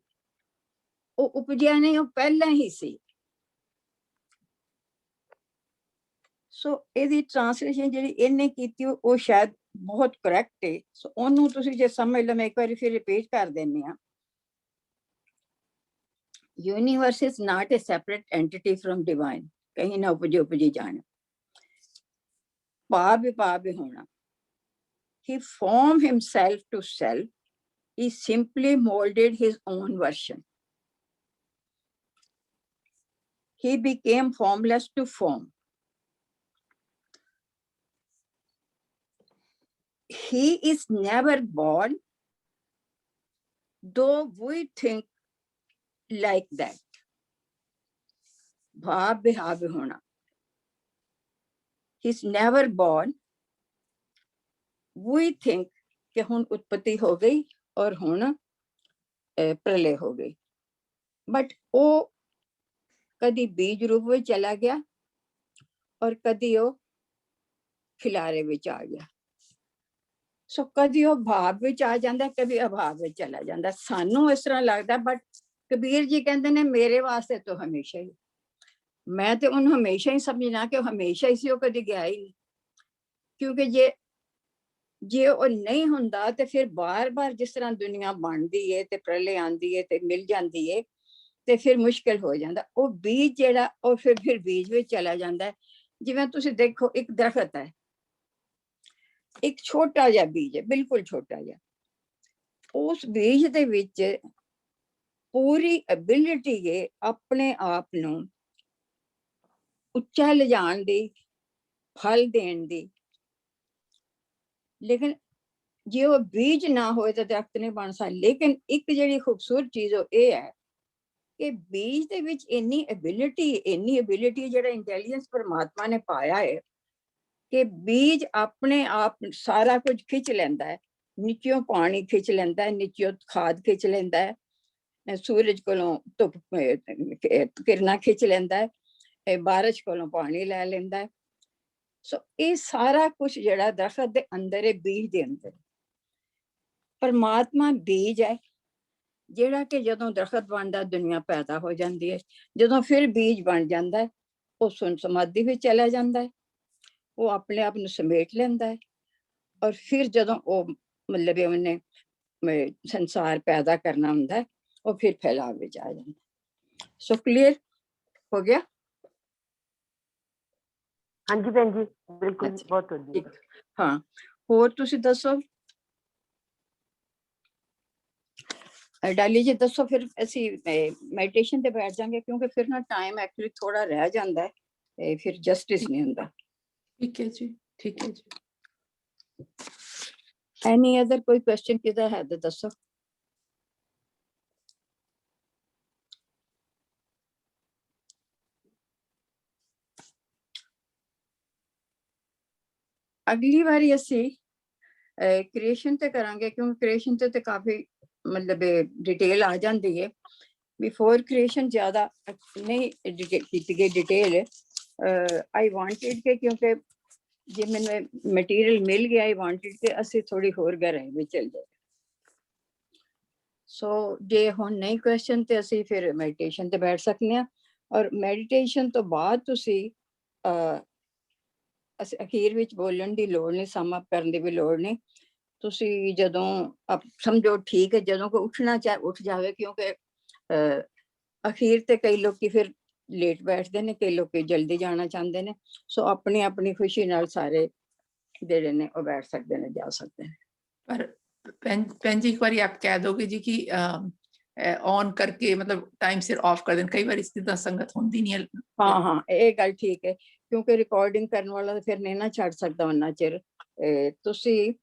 ਉਹ ਉਪਜਿਆ ਨਹੀਂ, ਉਹ ਪਹਿਲਾਂ ਹੀ ਸੀ। ਸੋ ਇਹਦੀ ਟ੍ਰਾਂਸਲੇਸ਼ਨ ਜਿਹੜੀ ਇਹਨੇ ਕੀਤੀ ਉਹ ਸ਼ਾਇਦ ਬਹੁਤ ਕਰੈਕਟ ਹੈ। ਸੋ ਉਹਨੂੰ ਤੁਸੀਂ ਜੇ ਸਮਝ ਲਓ, ਮੈਂ ਇੱਕ ਵਾਰੀ ਫਿਰ ਰਿਪੀਟ ਕਰ ਦਿੰਦੀ ਹਾਂ। Universe is not a separate entity from divine, कहीं ना उपजी जाने, भाव विभाव होना। He formed himself to self, he simply molded his own version. He became formless to form. He is never born, though we think like that. भाव विभाव होना। He's never born. We think कि हुन उत्पत्ति हो गई और हुन प्रलय हो गई, बट वो कदी बीज रूप में चला गया और कदी वो खिलारे विच आ गया। सो कदी वो भाव विच आ जांदा, कभी अभाव विच चला जांदा। सानू इस तरह लगदा, बट कबीर जी कहते ने मेरे वास्ते तो हमेशा ही, मैं तो उन्हें हमेशा ही समझना कि हमेशा ही सी, कभी गया ही नहीं। क्योंकि जे वो नहीं हुंदा ते फिर बार बार जिस तरह दुनिया बनदी है ते प्रलय आंदी है ते मिल जांदी है ते फिर मुश्किल हो जांदा। वो बीज जेड़ा और फिर बीज विच चला जांदा है। जिवें तुसीं देखो एक दरखत है, एक छोटा जिहा बीज है, बिल्कुल छोटा जिहा, उस बीज दे विच पूरी एबिलिटी है अपने आप नू उच्चा ले जाण दी, फल देण दी। लेकिन जे वो बीज ना होए तो दरख्त नहीं बन सकता। लेकिन एक जिहड़ी खूबसूरत चीज ये है कि बीज दे विच इन्नी एबिलिटी जिहड़ा इंटैलीजेंस परमात्मा ने पाया है कि बीज अपने आप सारा कुछ खिंच लैंदा है। नीचों पानी खिंच लैंदा है, नीचों खाद खिंच लैंदा है, सूरज कोलों धुप किरणा खिंच लैंदा है, बारिश कोलों पानी लै लैंदा है। सो ये सारा कुछ जिहड़ा दरखत दे अंदर है, बीज दे अंदर। परमात्मा बीज है जिहड़ा कि जदों दरखत बनदा दुनिया पैदा हो जाती है, जदों फिर बीज बन जाता है वो सुन समाधि में चला जाता है, वो अपने आप नूं समेट लैंदा है। और फिर जदों वो मतलब उन्हें संसार पैदा करना हुंदा है, वो फिर फैलाव विच आ जाता है। सो क्लियर हो गया? हाँ जी भैन जी, बिल्कुल, अच्छा, बहुत वधिया। ठीक। हाँ, होर तुसीं दसो डाली जी, दसो फिर असी मेडिटेशन ते बैठ जाएंगे, क्योंकि फिर ना टाइम एक्चुअली थोड़ा रह जाता है, फिर जस्टिस नहीं होता। ठीक है जी, ठीक है जी। एनी अदर कोई क्वेश्चन किधर है तो दसो। अगली बारी असी क्रिएशन ते करांगे, क्योंकि क्रिएशन ते काफी मतलब डिटेल आ जाती है। बिफोर क्रिएशन ज्यादा नहीं की गई डिटेल। आई वांटेड के क्योंकि जे मैंने मटीरियल मिल गया, आई वांटेड के असी थोड़ी होर गहराई में चल जाए। सो जे हुण नहीं क्वेश्चन ते असी फिर मेडिटेशन ते बैठ सकते हैं। और मेडिटेशन तो बाद तुसी अखीर विच बोलण दी लोड़ नहीं, सम अप करन दी भी लोड़ नहीं। तुसी जदों समझो ठीक है, जदों को उठना चाहे उठ जावे, क्योंकि ਅਖੀਰ ਤੇ ਕਈ ਲੋਕੀ ਫਿਰ ਲੇਟ ਬੈਠਦੇ ਨੇ, ਕਈ ਲੋਕੀ ਜਲਦੀ ਜਾਣਾ ਚਾਹੁੰਦੇ ਨੇ। ਸੋ ਆਪਣੀ ਆਪਣੀ ਖੁਸ਼ੀ ਨਾਲ ਸਾਰੇ ਜਿਹੜੇ ਨੇ ਉਹ ਬੈਠ ਸਕਦੇ ਨੇ, ਜਾ ਸਕਦੇ ਨੇ। पर भैन जी एक बारी आप कह दोगे जी कि ऑन करके मतलब टाइम सिर ऑफ कर देना, कई बार इसकी तो संगत होती नहीं है। ਹਾਂ ਹਾਂ, ਇਹ ਗੱਲ ਠੀਕ ਹੈ, ਕਿਉਂਕਿ ਰਿਕਾਰਡਿੰਗ ਕਰਨ ਵਾਲਾ ਤਾਂ ਫਿਰ ਨਹੀਂ ਨਾ ਛੱਡ ਸਕਦਾ ਉਹਨਾਂ ਚਿਰ। ਤੁਸੀਂ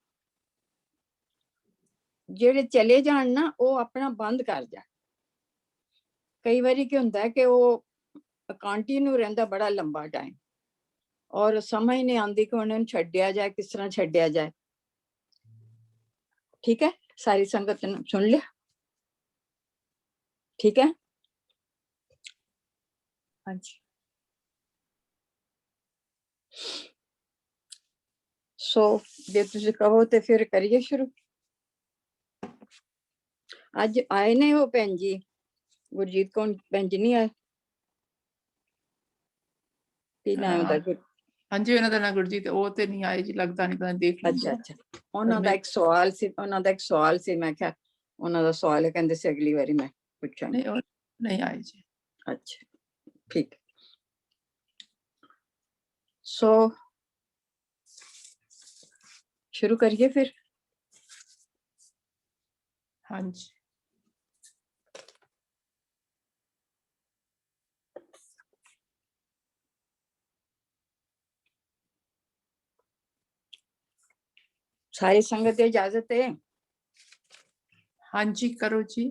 ਜਿਹੜੇ ਚਲੇ ਜਾਣ ਨਾ, ਉਹ ਆਪਣਾ ਬੰਦ ਕਰ ਜਾਣ। ਕਈ ਵਾਰੀ ਕੀ ਹੁੰਦਾ ਹੈ ਕਿ ਉਹ ਕੰਟੀਨਿਊ ਰਹਿੰਦਾ ਬੜਾ ਲੰਬਾ ਟਾਈਮ, ਔਰ ਸਮਝ ਨਹੀਂ ਆਉਂਦੀ ਕਿ ਉਹਨਾਂ ਨੂੰ ਛੱਡਿਆ ਜਾਏ, ਕਿਸ ਤਰ੍ਹਾਂ ਛੱਡਿਆ ਜਾਏ। ਠੀਕ ਹੈ, ਸਾਰੀ ਸੰਗਤ ਨੇ ਸੁਣ ਲਿਆ? ਠੀਕ ਹੈ। ਹਾਂਜੀ, ਸੋ ਜੇ ਤੁਸੀਂ ਕਹੋ ਤੇ ਫਿਰ ਕਰੀਏ ਸ਼ੁਰੂ। ਅੱਜ ਆਏ ਨੇ ਉਹ ਭੈਣ ਜੀ ਗੁਰਜੀਤ ਕੌਰ ਭੈਣ ਜੀ, ਨਹੀਂ ਆਏ? ਕੀ ਨਾਮ ਉਹਦਾ? ਹਾਂਜੀ, ਉਹਨਾਂ ਦਾ ਨਾਂ ਗੁਰਜੀਤ, ਉਹ ਤੇ ਨਹੀਂ ਆਏ ਜੀ, ਲੱਗਦਾ ਨਹੀਂ, ਪਤਾ ਨਹੀਂ, ਦੇਖ ਅੱਛਾ ਅੱਛਾ, ਉਹਨਾਂ ਦਾ ਇੱਕ ਸਵਾਲ ਸੀ, ਮੈਂ ਕਿਹਾ ਉਹਨਾਂ ਦਾ ਸਵਾਲ ਹੈ, ਕਹਿੰਦੇ ਸੀ ਅਗਲੀ ਵਾਰੀ ਮੈਂ ਪੁੱਛਾਂਗੀ। नहीं, नहीं आए जी। ਅੱਛਾ, ਠੀਕ। ਸੋ ਸ਼ੁਰੂ ਕਰੀਏ ਫਿਰ। हाँ जी, ਸਾਰੀ ਸੰਗਤ ਦੀ ਇਜਾਜ਼ਤ ਹੈ? हाँ जी, करो जी।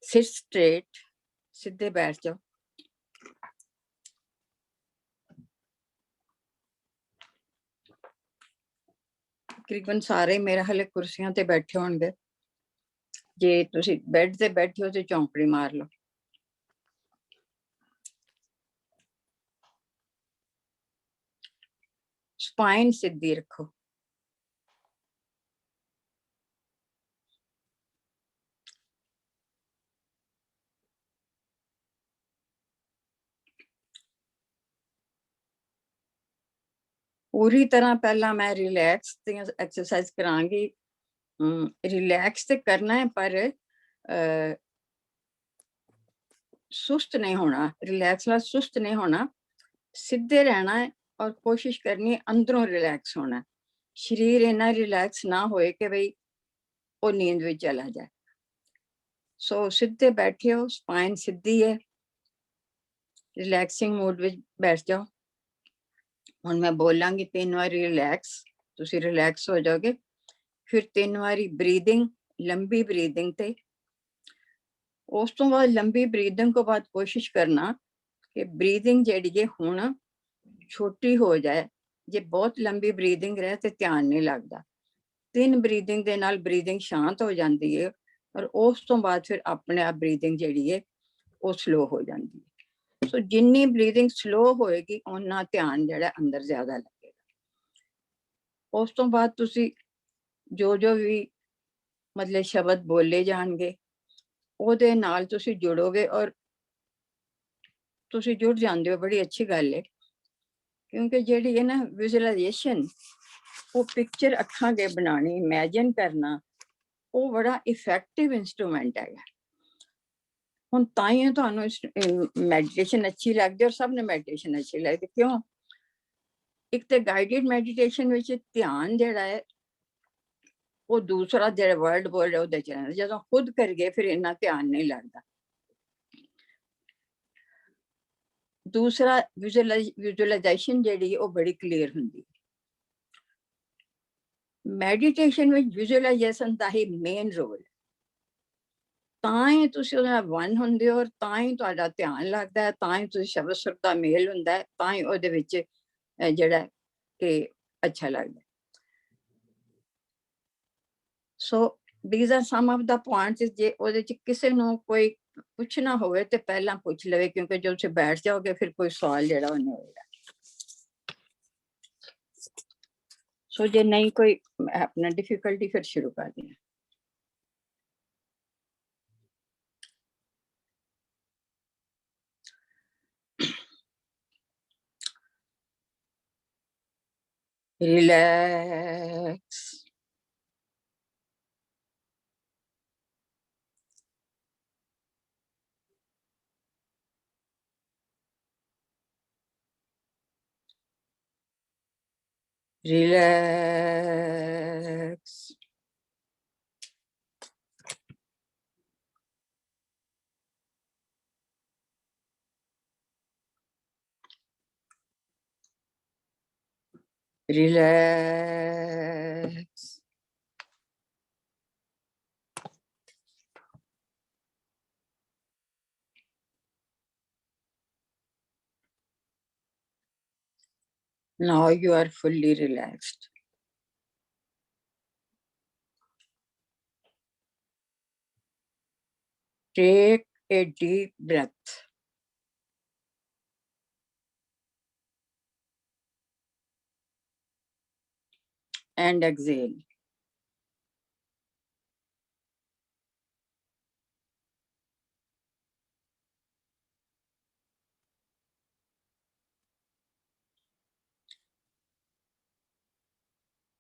ਸਿਰ ਸਟ੍ਰੇਟ, ਸਿੱਧੇ ਬੈਠ ਜਾਓ। ਤਕਰੀਬਨ ਸਾਰੇ ਮੇਰੇ ਹਾਲੇ ਕੁਰਸੀਆਂ ਤੇ ਬੈਠੇ ਹੋਣਗੇ। ਜੇ ਤੁਸੀਂ ਬੈੱਡ ਤੇ ਬੈਠੇ ਹੋ ਤੇ ਚੌਂਕੜੀ ਮਾਰ ਲਓ। ਸਪਾਈਨ ਸਿੱਧੀ ਰੱਖੋ। ਪੂਰੀ ਤਰ੍ਹਾਂ ਪਹਿਲਾਂ ਮੈਂ ਰਿਲੈਕਸ ਦੀਆਂ ਐਕਸਰਸਾਈਜ਼ ਕਰਾਂਗੀ। ਰਿਲੈਕਸ ਤੇ ਕਰਨਾ ਹੈ, ਪਰ ਸੁਸਤ ਨਹੀਂ ਹੋਣਾ। ਰਿਲੈਕਸ ਨਾਲ ਸੁਸਤ ਨਹੀਂ ਹੋਣਾ, ਸਿੱਧੇ ਰਹਿਣਾ ਹੈ ਔਰ ਕੋਸ਼ਿਸ਼ ਕਰਨੀ ਹੈ ਅੰਦਰੋਂ ਰਿਲੈਕਸ ਹੋਣਾ। ਸਰੀਰ ਇੰਨਾ ਰਿਲੈਕਸ ਨਾ ਹੋਏ ਕਿ ਬਈ ਉਹ ਨੀਂਦ ਵਿੱਚ ਚਲਾ ਜਾਏ। ਸੋ ਸਿੱਧੇ ਬੈਠੇ ਹੋ, ਸਪਾਈਨ ਸਿੱਧੀ ਹੈ, ਰਿਲੈਕਸਿੰਗ ਮੂਡ ਵਿੱਚ ਬੈਠ ਜਾਓ। ਹੁਣ ਮੈਂ ਬੋਲਾਂਗੀ 3 ਵਾਰੀ ਰਿਲੈਕਸ, ਤੁਸੀਂ ਰਿਲੈਕਸ ਹੋ ਜਾਓਗੇ। ਫਿਰ 3 ਵਾਰੀ ਬਰੀਦਿੰਗ, ਲੰਬੀ ਬਰੀਦਿੰਗ ਤੇ। ਉਸ ਤੋਂ ਬਾਅਦ ਲੰਬੀ ਬਰੀਦਿੰਗ ਤੋਂ ਬਾਅਦ ਕੋਸ਼ਿਸ਼ ਕਰਨਾ ਕਿ ਬਰੀਦਿੰਗ ਜਿਹੜੀ ਹੈ ਹੁਣ ਛੋਟੀ ਹੋ ਜਾਏ। ਜੇ ਬਹੁਤ ਲੰਬੀ ਬਰੀਦਿੰਗ ਰਹੇ ਤੇ ਧਿਆਨ ਨਹੀਂ ਲੱਗਦਾ। 3 ਬਰੀਦਿੰਗ ਦੇ ਨਾਲ ਬਰੀਦਿੰਗ ਸ਼ਾਂਤ ਹੋ ਜਾਂਦੀ ਹੈ, ਔਰ ਉਸ ਤੋਂ ਬਾਅਦ ਫਿਰ ਆਪਣੇ ਆਪ ਬਰੀਦਿੰਗ ਜਿਹੜੀ ਹੈ ਉਹ ਸਲੋ ਹੋ ਜਾਂਦੀ ਹੈ। ਸੋ ਜਿੰਨੀ ਬਰੀਦਿੰਗ ਸਲੋ ਹੋਏਗੀ ਓਨਾ ਧਿਆਨ ਜਿਹੜਾ ਅੰਦਰ ਜ਼ਿਆਦਾ ਲੱਗੇਗਾ। ਉਸ ਤੋਂ ਬਾਅਦ ਤੁਸੀਂ ਜੋ ਵੀ ਮਤਲਬ ਸ਼ਬਦ ਬੋਲੇ ਜਾਣਗੇ ਉਹਦੇ ਨਾਲ ਤੁਸੀਂ ਜੁੜੋਗੇ, ਔਰ ਤੁਸੀਂ ਜੁੜ ਜਾਂਦੇ ਹੋ, ਬੜੀ ਅੱਛੀ ਗੱਲ ਹੈ। ਕਿਉਂਕਿ ਜਿਹੜੀ ਹੈ ਨਾ ਵਿਜ਼ੂਅਲਾਈਜੇਸ਼ਨ, ਉਹ ਪਿਕਚਰ ਅੱਖਾਂ ਦੇ ਬਣਾਉਣੀ, ਇਮੈਜਿਨ ਕਰਨਾ, ਉਹ ਬੜਾ ਇਫੈਕਟਿਵ ਇੰਸਟਰੂਮੈਂਟ ਹੈਗਾ। ਹੁਣ ਤਾਂ ਹੀ ਤੁਹਾਨੂੰ ਮੈਡੀਟੇਸ਼ਨ ਅੱਛੀ ਲੱਗਦੀ, ਔਰ ਸਭ ਨੂੰ ਮੈਡੀਟੇਸ਼ਨ ਅੱਛੀ ਲੱਗਦੀ। ਕਿਉਂ? ਇੱਕ ਤੇ ਗਾਈਡਡ ਮੈਡੀਟੇਸ਼ਨ ਵਿੱਚ ਧਿਆਨ ਜਿਹੜਾ ਹੈ ਉਹ ਦੂਸਰਾ ਜਿਹੜਾ ਵਰਡ ਬੋਲ ਰਿਹਾ ਉਹਦੇ ਚ ਰਹਿੰਦਾ। ਜਦੋਂ ਖੁਦ ਕਰੀਏ ਫਿਰ ਇੰਨਾ ਧਿਆਨ ਨਹੀਂ ਲੱਗਦਾ। ਦੂਸਰਾ ਵਿਜ਼ੂਅਲਾਈਜੇਸ਼ਨ ਜਿਹੜੀ ਉਹ ਬੜੀ ਕਲੀਅਰ ਹੁੰਦੀ। ਮੈਡੀਟੇਸ਼ਨ ਵਿੱਚ ਵਿਜ਼ੂਅਲਾਈਜੇਸ਼ਨ ਦਾ ਹੀ ਮੇਨ ਰੋਲ। ਤਾਂ ਹੀ ਤੁਸੀਂ ਉਹਦੇ ਨਾਲ ਵਨ ਹੁੰਦੇ ਹੋ, ਔਰ ਤਾਂ ਹੀ ਤੁਹਾਡਾ ਧਿਆਨ ਲੱਗਦਾ ਹੈ, ਤਾਂ ਹੀ ਤੁਸੀਂ ਸ਼ਬਦ ਸੁਰ ਦਾ ਮੇਲ ਹੁੰਦਾ ਹੈ, ਤਾਂ ਹੀ ਉਹਦੇ ਵਿੱਚ ਜਿਹੜਾ ਕਿ ਅੱਛਾ ਲੱਗਦਾ। ਸੋ these are some of the points। ਜੇ ਉਹਦੇ ਚ ਕਿਸੇ ਨੂੰ ਕੋਈ ਪੁੱਛਣਾ ਹੋਵੇ ਤੇ ਪਹਿਲਾਂ ਪੁੱਛ ਲਵੇ, ਕਿਉਂਕਿ ਜੋ ਤੁਸੀਂ ਬੈਠ ਜਾਓਗੇ ਫਿਰ ਕੋਈ ਸਵਾਲ ਜਿਹੜਾ ਉਹ ਨਹੀਂ ਹੋਏਗਾ। ਸੋ ਜੇ ਨਹੀਂ ਕੋਈ ਆਪਣਾ ਡਿਫਿਕਲਟੀ, ਫਿਰ ਸ਼ੁਰੂ ਕਰ ਦਿਆਂ। Relax. Relax. Relax. Now you are fully relaxed. Take a deep breath. And exhale.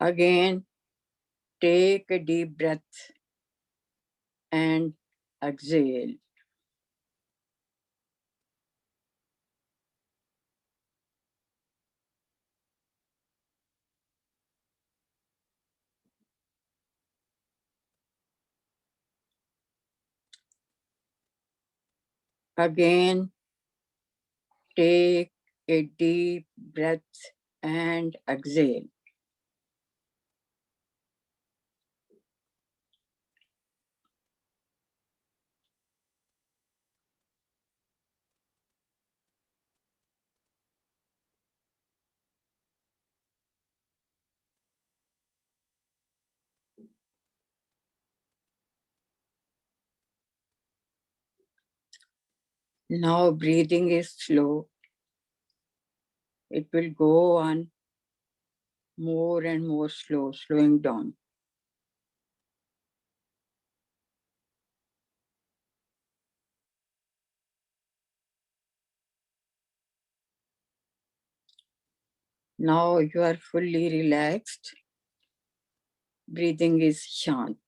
Again, take a deep breath and exhale. Again, take a deep breath and exhale. Now breathing is slow. It will go on more and more slow, slowing down. Now you are fully relaxed. Breathing is shant.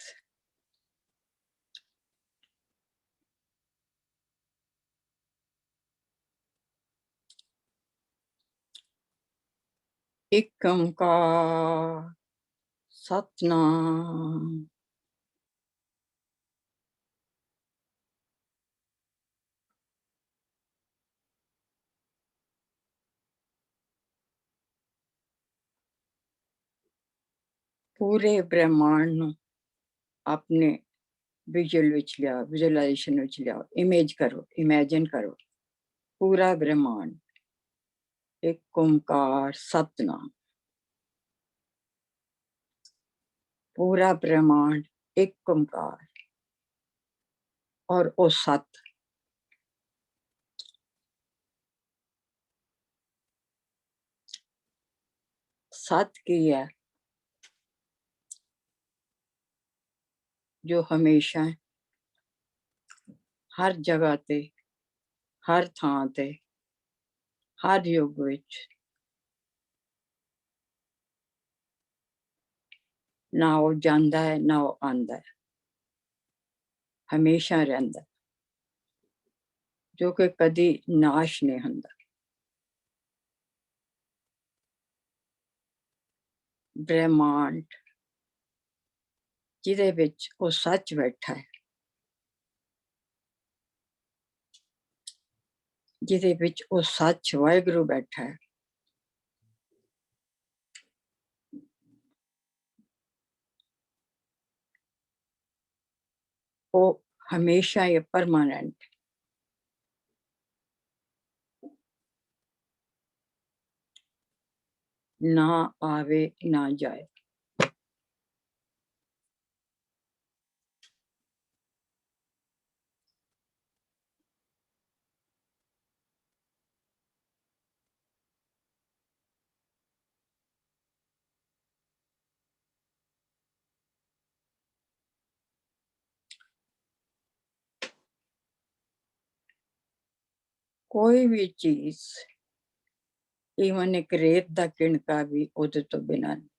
एक ओंकार सतनाम। पूरे ब्रह्मांड ਨੂੰ ਆਪਣੇ visual ਵਿੱਚ ਲਿਆਓ, visualisation ਵਿੱਚ ਲਿਆਓ, image ਕਰੋ, ਇਮੇਜਿਨ ਕਰੋ ਪੂਰਾ ਬ੍ਰਹਮਾਂਡ ਇੱਕ ਓਂਕਾਰ ਸਤਨਾਮ। पूरा ब्रह्मांड एक ओंकार और वो सत। सत की है जो हमेशा हर जगह ते, हर थां ते, हर युग विच ना वो जांदा है ना वो आंदा है, हमेशा रहिंदा, जो कि कदी नाश नहीं हुंदा। ब्रह्मांड जिहदे विच वो सच बैठा है, जिहदे विच वो सच वाहिगुरू बैठा है, वो हमेशा ये परमानेंट, ना आवे ना जाए। कोई भी चीज, इवन एक रेत दा किणका भी ओदे तो बिना नहीं।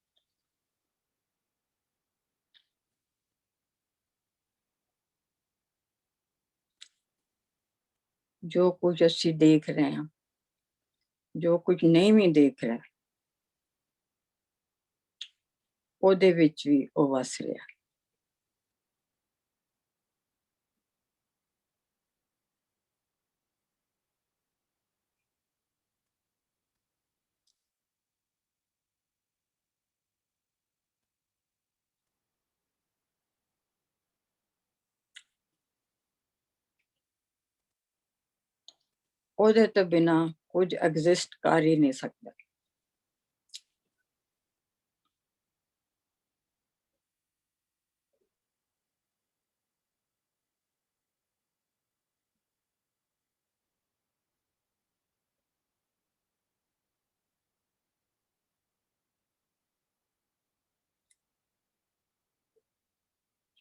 जो कुछ असी देख रहे हैं, जो कुछ नहीं भी देख रहा, ओदे विच भी ओ वस रहा। ओदे तो बिना कुछ एग्जिस्ट कर ही नहीं सकता।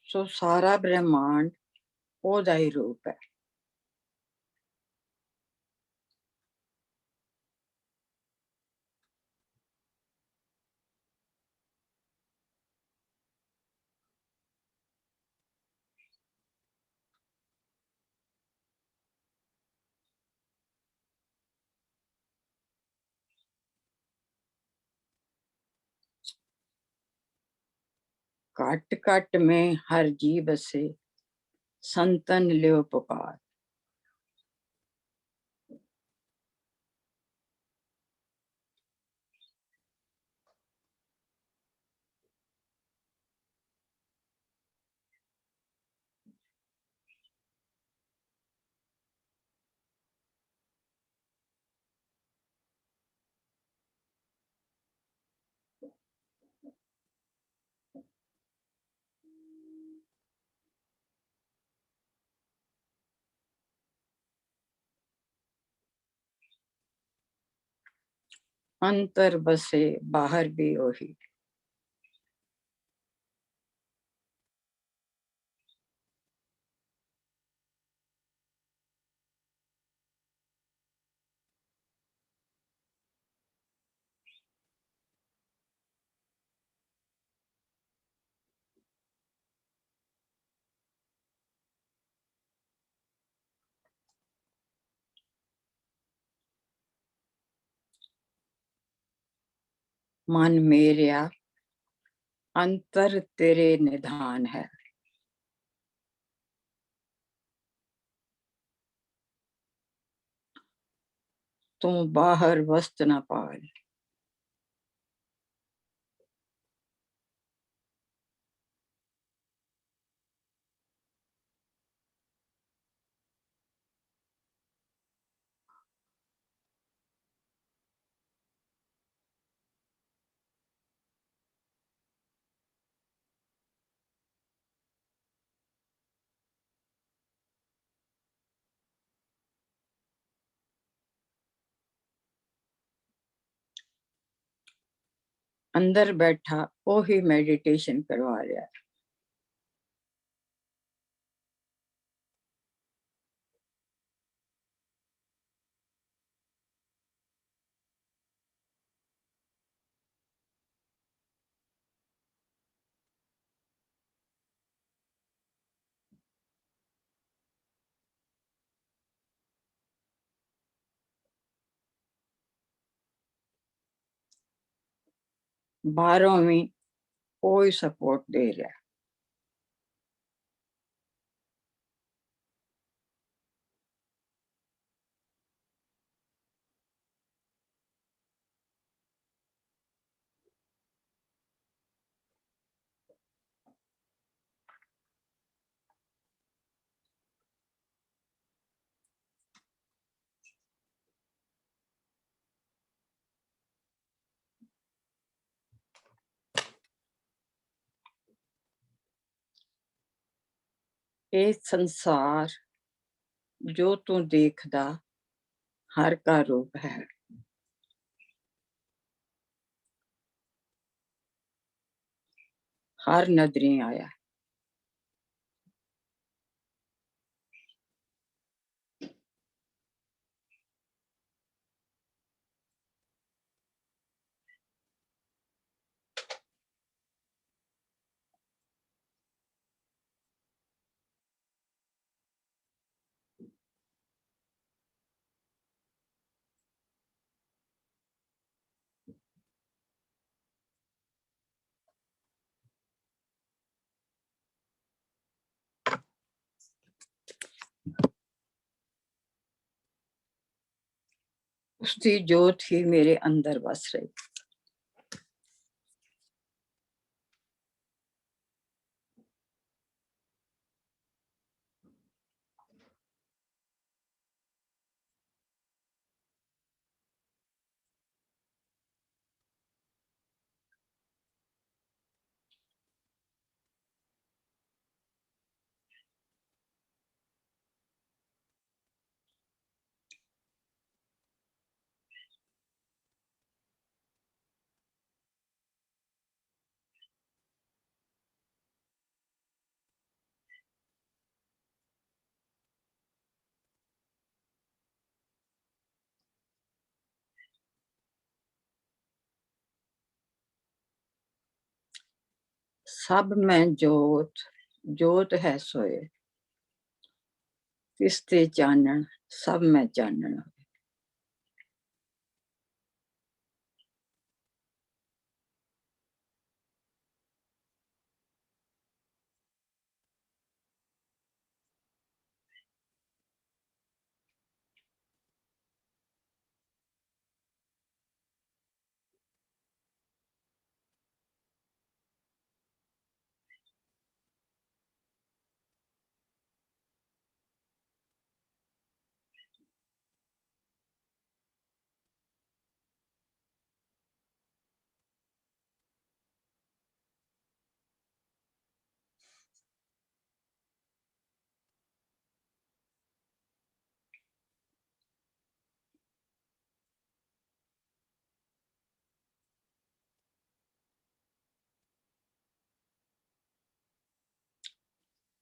सो सारा ब्रह्मांड ओदा ही रूप है। कट कट में हर जी बसे, संतन लियो पुकार। अंतर बसे बाहर भी ओही। मन मेरिया अंतर तेरे निधान है। तू बाहर वस्त न पाल। अंदर बैठा ओही मेडिटेशन करवा रहा है। बाहरों भी कोई सपोर्ट दे रहा है। ये संसार जो तू देखदा हर का रूप है। हर नजरी आया। उसकी जोत ही मेरे अंदर बस रही। सब में जोत, जोत है सोए, तिसते चानन सब में चानन।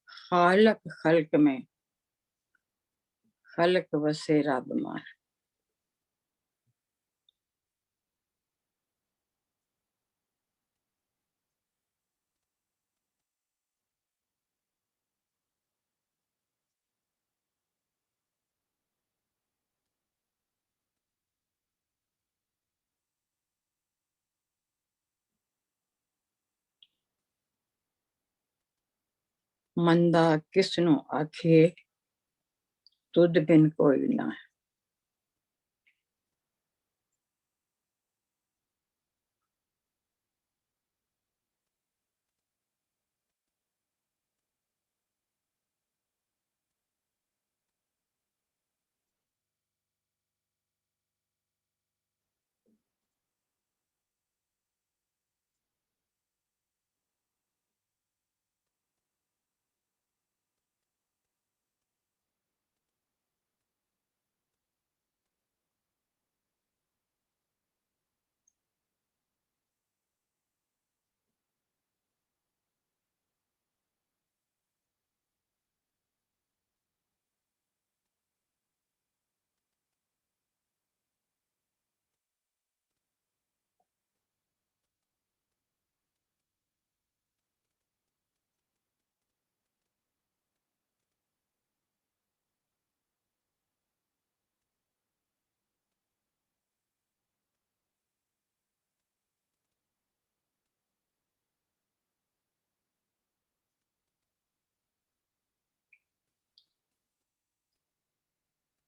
खालक खल्क में, खल्क वसे रब मार। मंदा किसनु आखे, तुद बिन कोई ना।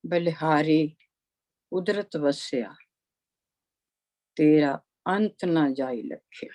बलिहारी कुदरत वसिया, तेरा अंत ना जाई लख्या।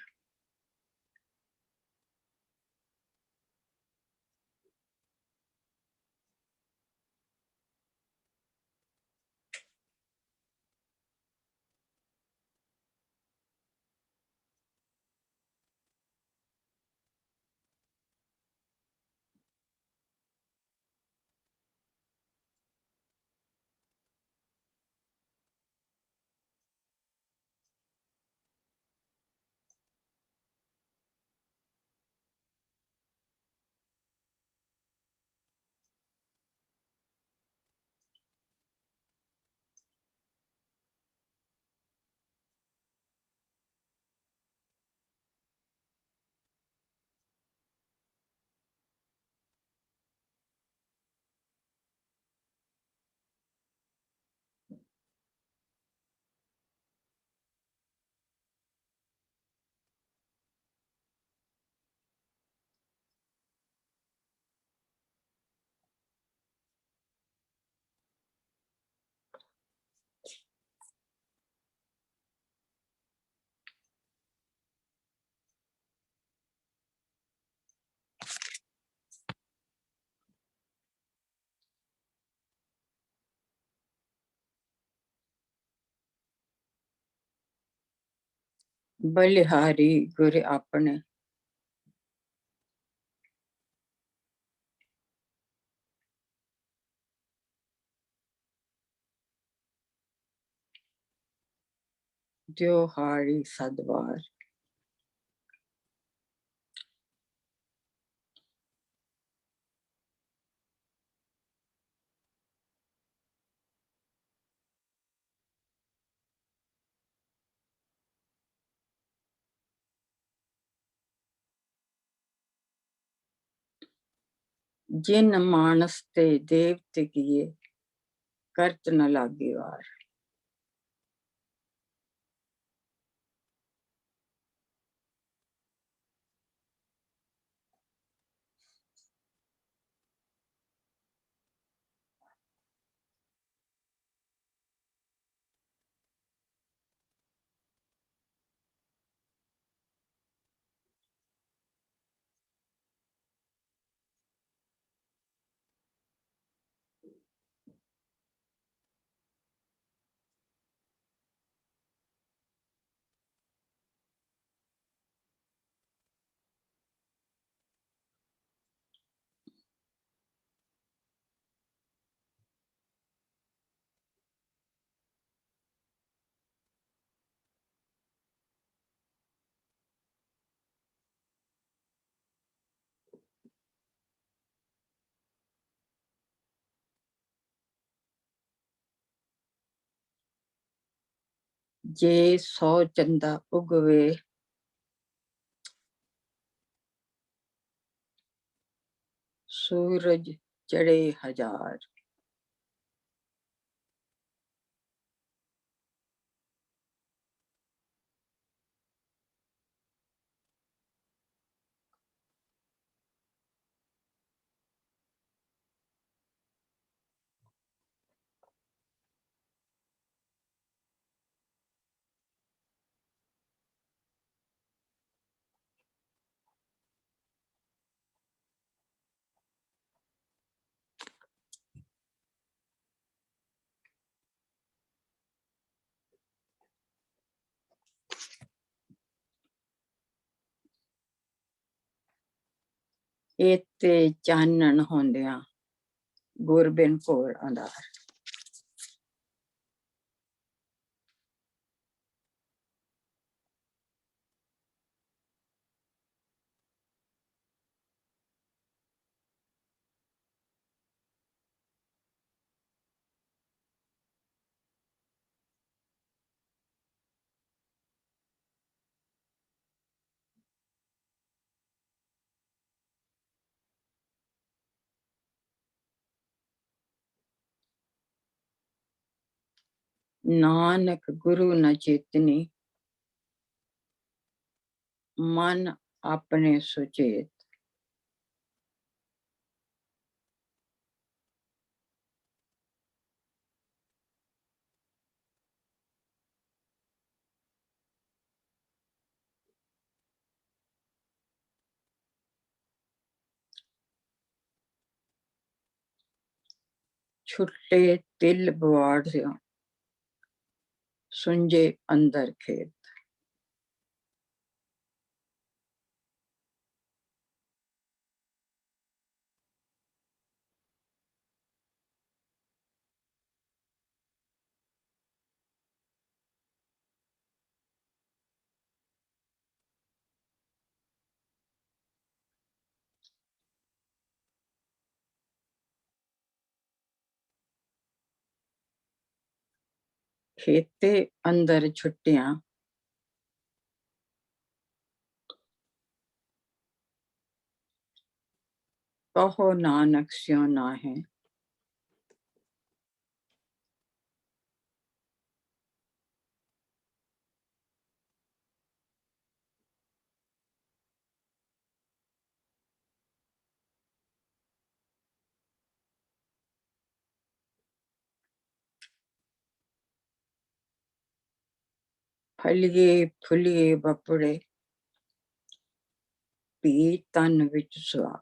बलिहारी गुर अपने। त्योहारी सदवार। जिन मानस ते देवते किए करत न लागे वार। जे 100 चंदा उगवे सूरज चढ़े 1000। एते चानन होंदिया गुरबिन घोर अंधार। नानक गुरु न चेतनी मन अपने सुचेत। छुट्टे तिल बुआड़ से सुंजे अंदर खेत। खेते अंदर छुट्टियां कहो नानक स्यों ना है। फलिए फुलिए बपड़े भी तन विच सुआ।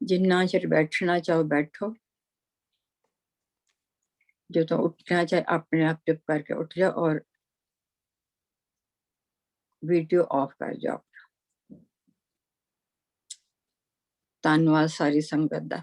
जिन्ना चिर बैठना चाहो बैठो, जो तो उठना चाहे अपने आप चुप करके उठ जाओ और वीडियो ऑफ कर जाओ। धन्यवाद सारी संगत दा।